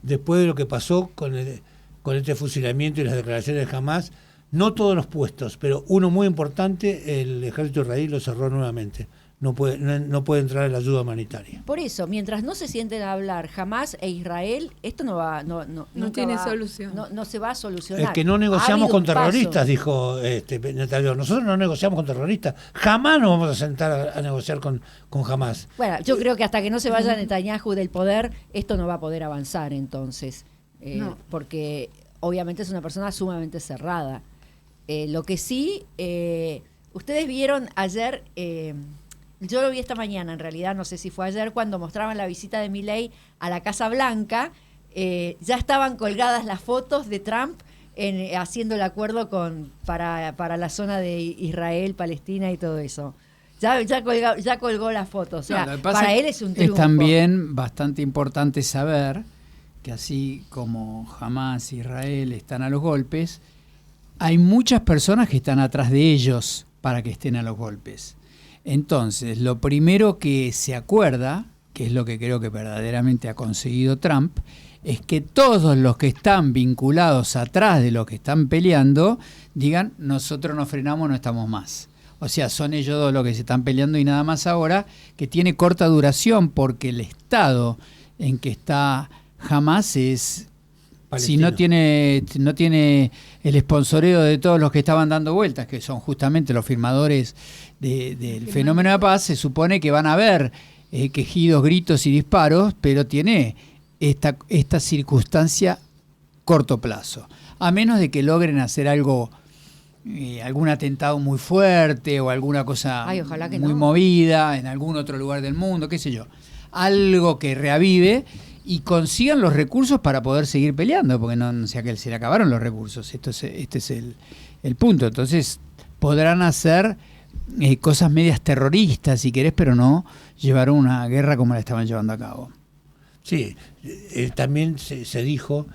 de lo que pasó con este fusilamiento y las declaraciones de Hamás, no todos los puestos, pero uno muy importante, el ejército israelí lo cerró nuevamente. No puede entrar la ayuda humanitaria. Por eso, mientras no se sienten a hablar Hamás e Israel, esto no va, nunca tiene va- solución. No se va a solucionar. Es que no Ha negociamos habido con un paso. terroristas, dijo Netanyahu. Nosotros no negociamos con terroristas. Jamás nos vamos a sentar a negociar con Hamás. Bueno, yo creo que hasta que no se vaya Netanyahu del poder, esto no va a poder avanzar entonces. No. Porque obviamente es una persona sumamente cerrada. Lo que sí, ustedes vieron ayer, yo lo vi esta mañana en realidad, no sé si fue ayer, cuando mostraban la visita de Milei a la Casa Blanca, ya estaban colgadas las fotos de Trump haciendo el acuerdo para la zona de Israel, Palestina y todo eso. Ya colgó las fotos. O sea, No, lo que pasa para es él es un que triunfo. es también bastante importante saber que así como Hamás y Israel están a los golpes, hay muchas personas que están atrás de ellos para que estén a los golpes. Entonces, lo primero que se acuerda, que es lo que creo que verdaderamente ha conseguido Trump, es que todos los que están vinculados atrás de los que están peleando digan, nosotros nos frenamos, no estamos más. O sea, son ellos dos los que se están peleando y nada más ahora, que tiene corta duración porque el estado en que está Hamás es... Si no tiene el sponsoreo de todos los que estaban dando vueltas, que son justamente los firmadores del fenómeno de paz, se supone que van a haber quejidos, gritos y disparos, pero tiene esta circunstancia corto plazo. A menos de que logren hacer algo, algún atentado muy fuerte o alguna cosa Ojalá que muy no. movida en algún otro lugar del mundo, qué sé yo. Algo que reavive y consigan los recursos para poder seguir peleando, porque no sea que se le acabaron los recursos. Este es el punto. Entonces podrán hacer cosas medias terroristas, si querés, pero no llevar una guerra como la estaban llevando a cabo. Sí, también se dijo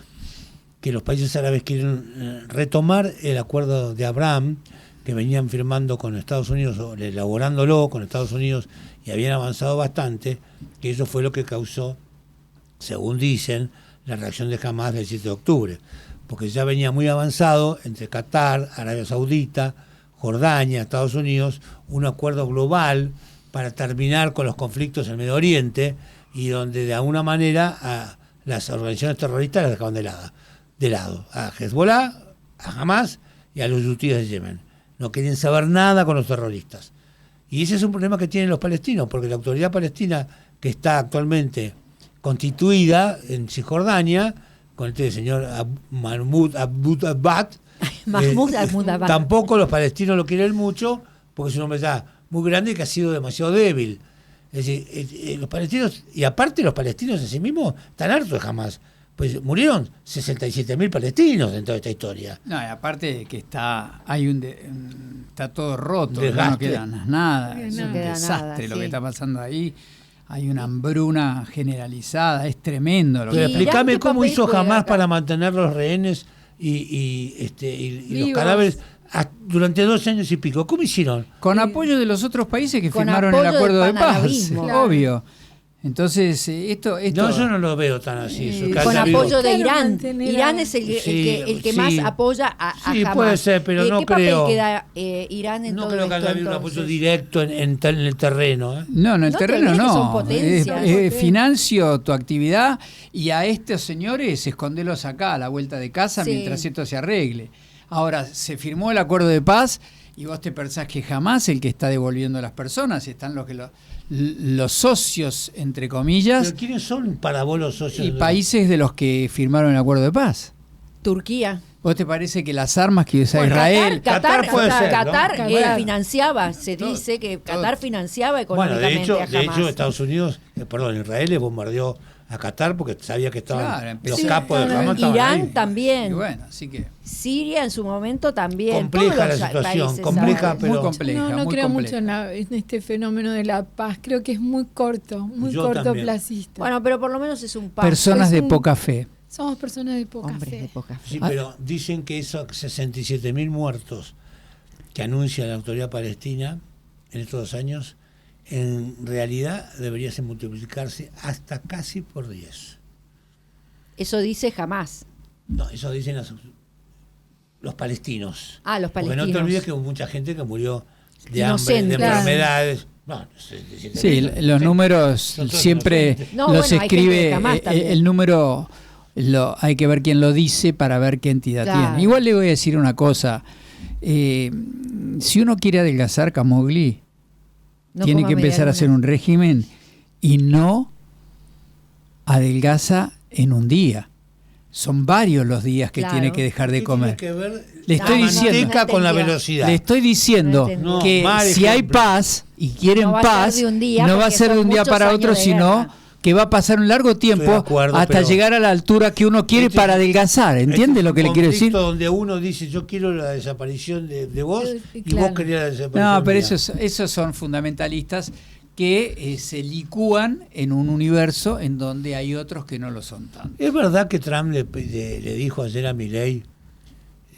que los países árabes quieren retomar el acuerdo de Abraham, que venían firmando con Estados Unidos, o elaborándolo con Estados Unidos, y habían avanzado bastante, que eso fue lo que causó, según dicen, la reacción de Hamás del 7 de octubre, porque ya venía muy avanzado entre Qatar, Arabia Saudita, Jordania, Estados Unidos, un acuerdo global para terminar con los conflictos en Medio Oriente, y donde de alguna manera a las organizaciones terroristas las dejaban de lado, a Hezbollah, a Hamás y a los hutíes de Yemen. No querían saber nada con los terroristas. Y ese es un problema que tienen los palestinos, porque la autoridad palestina que está actualmente constituida en Cisjordania, con este señor Mahmoud Abbas, Mahmoud Abbas. tampoco los palestinos lo quieren mucho, porque es un hombre ya muy grande y que ha sido demasiado débil. Es decir, los palestinos, y aparte los palestinos en sí mismos, están hartos de Hamás. Pues murieron 67.000 palestinos en toda esta historia. No, y aparte que está todo roto, no Desgaste. queda nada, es No un queda desastre nada, lo sí. que está pasando ahí. Hay una hambruna generalizada, es tremendo. Lo Pero que Irán, explícame ¿qué cómo papel hizo juega Hamás acá? para mantener los rehenes y los Vivos. cadáveres durante 2 años y pico. ¿Cómo hicieron? Con apoyo de los otros países que Con firmaron el apoyo acuerdo del de paz, panarabismo. Claro. obvio. Entonces, esto No, yo no lo veo tan así. eso, que Con haya habido- apoyo de Claro, Irán. mantener Irán a- es el Sí, que sí. más apoya a Sí, Hamás. puede ser, pero no ¿Qué papel creo. queda Irán en No todo creo que esto, haya habido un apoyo entonces? directo en el terreno. No, en el No terreno te olvides que son no. potencias. Financio tu actividad y a estos señores escondelos acá a la vuelta de casa Sí. mientras esto se arregle. Ahora, se firmó el acuerdo de paz y vos te pensás que jamás el que está devolviendo a las personas, están los socios, entre comillas, ¿Pero quiénes son para vos los socios? y países de los que firmaron el acuerdo de paz. Turquía. ¿Vos te parece que las armas que usa Bueno, Israel... Qatar puede ser, ¿no? Qatar, Qatar. financiaba, se Todo- dice que todo. Qatar financiaba Bueno, económicamente a de Hamás. hecho Estados Unidos, Israel le bombardeó a Qatar porque sabía que estaban Claro, los empezó- capos de Sí, Hamás estaban Irán ahí. Y también. bueno, así que... Siria en su momento también. Compleja Todos la los situación, países compleja, árabes. pero- muy compleja, No muy creo compleja. mucho en este fenómeno de la paz. Creo que es muy corto, muy Yo también. cortoplacista. Bueno, pero por lo menos es un paso. Personas Es de un- poca fe. Somos personas de poca Hombres fe. de poca fe. Sí, pero dicen que esos 67.000 muertos que anuncia la autoridad palestina en estos 2 años, en realidad debería multiplicarse hasta casi por 10. Eso dice Hamás. No, eso dicen los palestinos. Ah, los Porque no palestinos. te olvides que hubo mucha gente que murió de hambre, Inocente. de Claro. enfermedades. No, Sí, los números Son todos siempre inocentes. No, los bueno, hay gente que escribe, jamás también. el número hay que ver quién lo dice para ver qué entidad Claro. tiene. Igual le voy a decir una cosa, si uno quiere adelgazar, Camogli, No tiene coma que empezar a hacer medialunas. un régimen y no adelgaza en un día. Son varios los días que Claro. tiene que dejar de ¿Qué comer. tiene que ver Le la estoy diciendo- manteca con la No entendió. velocidad? Le estoy diciendo No que entendió. Mal si hay ejemplo. paz y quieren No va a ser paz, de un día, no va a porque ser de son un día muchos para años otro, de sino guerra. que va a pasar un largo tiempo Estoy de acuerdo, hasta pero- llegar a la altura que uno quiere Este para es- adelgazar. ¿Entiende Es lo que un le quiero decir? conflicto donde uno dice yo quiero la desaparición de vos y Claro. vos querías la desaparición No, pero mía. esos son fundamentalistas que se licúan en un universo en donde hay otros que no lo son tanto. ¿Es verdad que Trump le dijo ayer a Milei,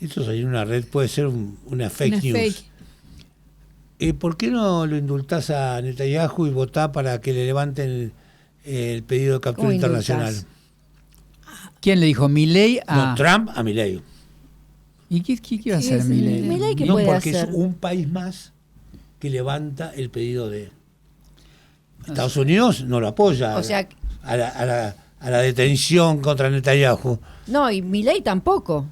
esto salió en una red, puede ser una fake Una news, fake. ¿por qué no lo indultás a Netanyahu y votá para que le levanten el pedido de captura ¿Cómo internacional? indultás? ¿Quién le dijo? ¿Milei No, a...? Trump a Milei. ¿Y qué iba a Sí, hacer sí, Milei? Milei, ¿qué No, puede porque hacer? es un país más que levanta el pedido de... Estados Unidos no lo apoya O sea, a la detención contra Netanyahu. no, y Milei tampoco.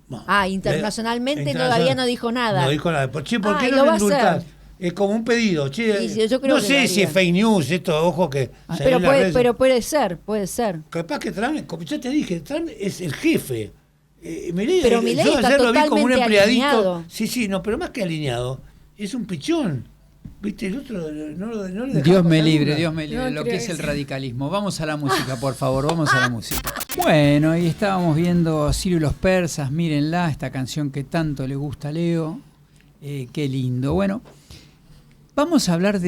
No. Internacionalmente Internacional. todavía no dijo nada. No dijo nada. Che, ¿por qué Ah, y no lo lo va a indultás? hacer. Es como un pedido. Che, Y sí, yo creo no que sé lo si haría. es fake news, esto, ojo que... salió en las redes. Pero puede ser. Capaz que Trump, como ya te dije, Trump es el jefe. Milei, Pero Milei yo está ayer lo vi como un totalmente empleadito. alineado. Sí, no, pero más que alineado, es un pichón. ¿Viste? El otro no lo deja Dios me pasar libre, una. Dios me libre, No lo creo que es que el sí. radicalismo. Vamos a la música, por favor, vamos a la música. Bueno, y estábamos viendo Sirio y los persas, mírenla, esta canción que tanto le gusta a Leo. Qué lindo. Bueno, vamos a hablar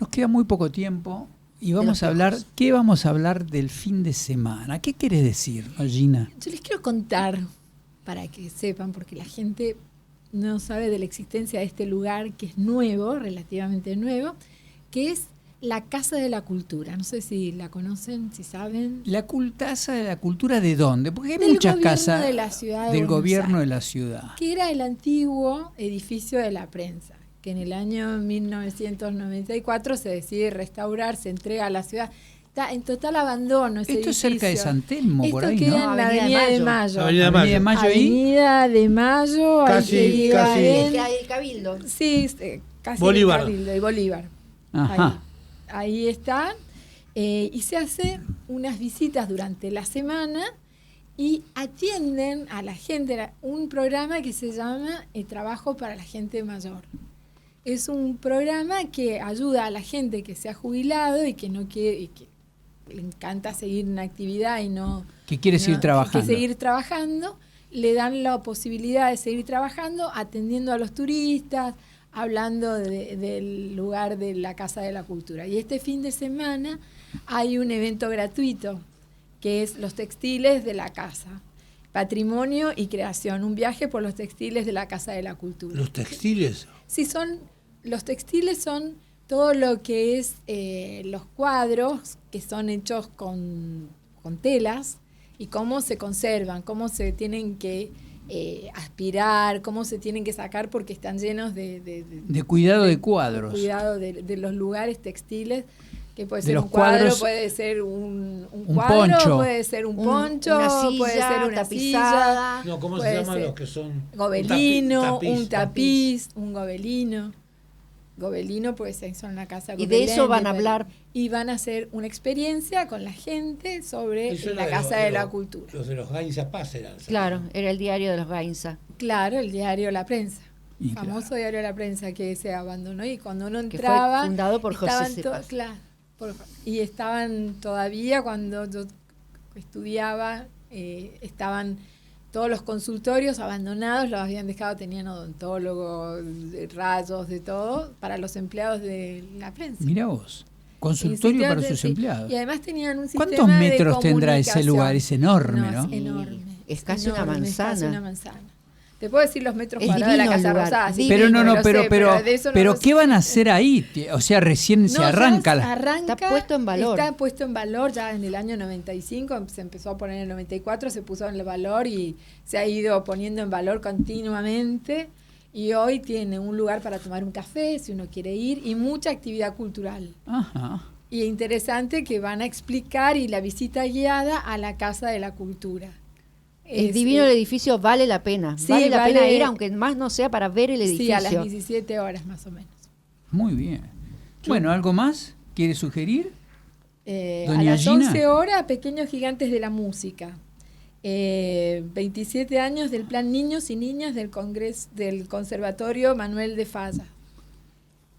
nos queda muy poco tiempo y vamos a hablar, ¿qué vamos a hablar del fin de semana? ¿Qué querés decir, Gina? Yo les quiero contar, para que sepan, porque la gente no sabe de la existencia de este lugar que es nuevo, relativamente nuevo, que es la Casa de la Cultura. No sé si la conocen, si saben. ¿La Casa de la Cultura de dónde? Porque hay Del muchas gobierno casas de la ciudad de del Buenos gobierno de Aires. la ciudad. Que era el antiguo edificio de la prensa, que en el año 1994 se decide restaurar, se entrega a la ciudad. Está en total abandono ese Esto es cerca de edificio. San Telmo, por Esto ahí, queda ¿no? en la Avenida de Mayo. Avenida de Avenida de Mayo ahí. Avenida de Mayo, Casi- ahí queda casi- en- El Cabildo. Sí, casi Bolívar. el Cabildo de Bolívar. Ajá. Ahí está. Y se hacen unas visitas durante la semana y atienden a la gente. Un programa que se llama Trabajo para la Gente Mayor. Es un programa que ayuda a la gente que se ha jubilado y que no quiere, y que le encanta seguir en actividad y no... Que quiere seguir trabajando. Que seguir trabajando, le dan la posibilidad de seguir trabajando, atendiendo a los turistas, hablando del lugar de la Casa de la Cultura. Y este fin de semana hay un evento gratuito, que es los textiles de la casa. Patrimonio y creación, un viaje por los textiles de la Casa de la Cultura. Los textiles. Sí, los textiles son todo lo que es los cuadros que son hechos con telas y cómo se conservan, cómo se tienen que aspirar, cómo se tienen que sacar porque están llenos de cuidado de cuadros. cuidado de los lugares textiles, que puede De ser los un cuadro, cuadros, puede ser un un cuadro, poncho. puede ser un poncho, una silla puede ser una tapizada. silla, No, ¿cómo se puede llaman ser los que son? gobelino, Un un tapiz, un gobelino. Gobelino, pues son una casa Y de eso van a gobelente, hablar. y van a hacer una experiencia con la gente sobre Eso la era Casa de la Cultura. Los de los Gainza Paz eran. Claro, era el diario de los Gainza. Claro, el diario La Prensa. Y Famoso diario La Prensa que se abandonó y cuando uno Que fue entraba fundado por José estaban Cepaz. claro, y estaban todavía cuando yo estudiaba estaban todos los consultorios abandonados, los habían dejado, tenían odontólogos, rayos, de todo, para los empleados de la prensa. Mira vos, consultorio para sus Sí. empleados. Y además tenían un sistema ¿Cuántos de metros tendrá ese comunicación. lugar? Es enorme, No, ¿no? es enorme. Es casi una enorme, es casi manzana. una manzana. Te puedo decir los metros Es cuadrados de la divino el Casa lugar, Rosada. sí, Pero no, lo no, sé, pero de eso no pero lo ¿qué sé. van a hacer ahí? O sea, recién se No, arranca. ya arranca. Está puesto en valor. Está puesto en valor ya en el año 95, se empezó a poner en el 94, se puso en el valor y se ha ido poniendo en valor continuamente. Y hoy tiene un lugar para tomar un café, si uno quiere ir, y mucha actividad cultural. Ajá. Y interesante que van a explicar y la visita guiada a la Casa de la Cultura. Es divino el edificio, vale la pena. Sí, vale la pena vale. ir, aunque más no sea para ver el edificio. Sí, a las 17 horas más o menos. Muy bien. Bueno, ¿algo más quiere sugerir? A Doña las Gina. 11 horas, Pequeños Gigantes de la Música. 27 años del Plan Niños y Niñas del Conservatorio Manuel de Falla.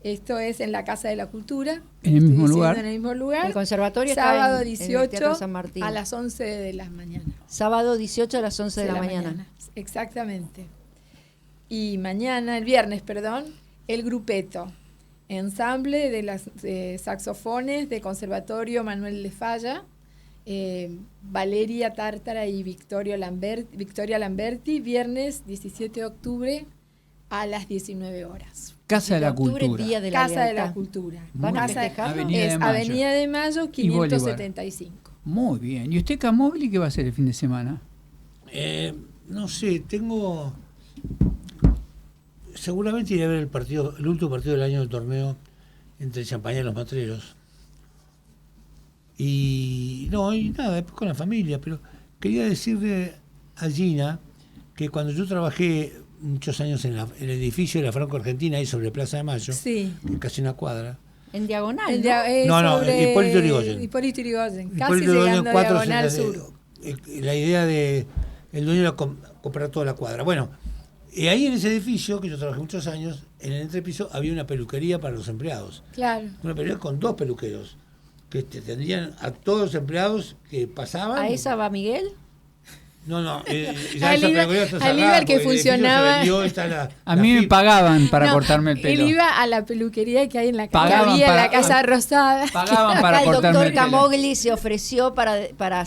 Esto es en la Casa de la Cultura. En el mismo Estoy lugar. diciendo En el mismo lugar. El conservatorio Sábado está en el 18 Teatro San Martín. a las 11 de la mañana. Sábado 18 a las 11 de la mañana. Exactamente. Y mañana, el viernes, perdón, el Grupeto. Ensamble de las saxofones de Conservatorio Manuel de Falla. Valeria Tártara y Victoria Lamberti, viernes 17 de octubre a las 19 horas. Casa de la Octubre, Cultura. Día de la Casa de la Lealtad. Cultura. ¿Van a Casa de- festejarlo? Avenida es de Mayo. Avenida de Mayo Y Bolívar. 575. Muy bien. ¿Y usted, Camogli, qué va a hacer el fin de semana? No sé, seguramente iré a ver el último partido del año del torneo entre Champaña y los Matreros. Y nada, después con la familia, pero quería decirle a Gina que cuando yo trabajé muchos años en el edificio de la Franco Argentina, ahí sobre Plaza de Mayo, Sí. casi una cuadra. En diagonal, El ¿no? No, sobre Hipólito Yrigoyen. Hipólito Yrigoyen, casi Hipólito Yrigoyen, llegando a 4, Diagonal Sur. La idea de el dueño era comprar toda la cuadra. Bueno, ahí en ese edificio, que yo trabajé muchos años, en el entrepiso había una peluquería para los empleados. Claro. Una peluquería con 2 peluqueros, que tendrían a todos los empleados que pasaban. ¿A esa va Miguel? No, ya Al esa iba- peluquería está al cerrada, iba el que porque el edificio funcionaba- se vendió, está A mí me pagaban para No, cortarme el pelo. Él iba a la peluquería que hay en la Pagaban había en la para- Casa Rosada. Pagaban para el cortarme doctor el pelo. Camogli se ofreció para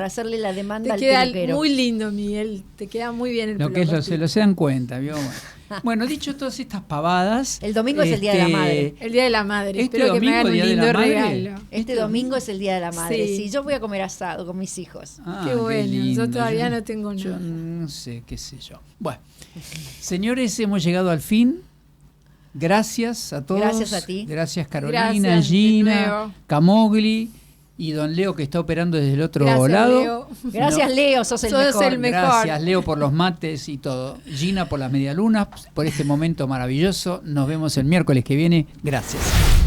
hacerle la demanda Te al queda peluquero. muy lindo, Miguel. Te queda muy bien el Lo pelo que es cortito. se dan cuenta, ¿vio? Bueno, dicho todas estas pavadas. El domingo es el Día de la Madre. El Día de la Madre. Este Espero que me domingo, hagan un Día de la lindo Madre. regalo. Este domingo es el Día de la Madre. Sí. Sí, yo voy a comer asado con mis hijos. Ah, bueno, lindo. yo todavía no tengo Yo nada. no sé, qué sé yo. Bueno, señores, hemos llegado al fin. Gracias a todos. Gracias a ti. Gracias, Carolina, Gracias, de Gina, nuevo. Camogli y don Leo que está operando desde el otro Gracias, lado. Leo. Gracias, No. Leo, sos el Sos mejor. el mejor. Gracias, Leo, por los mates y todo. Gina por las medialunas, por este momento maravilloso. Nos vemos el miércoles que viene. Gracias.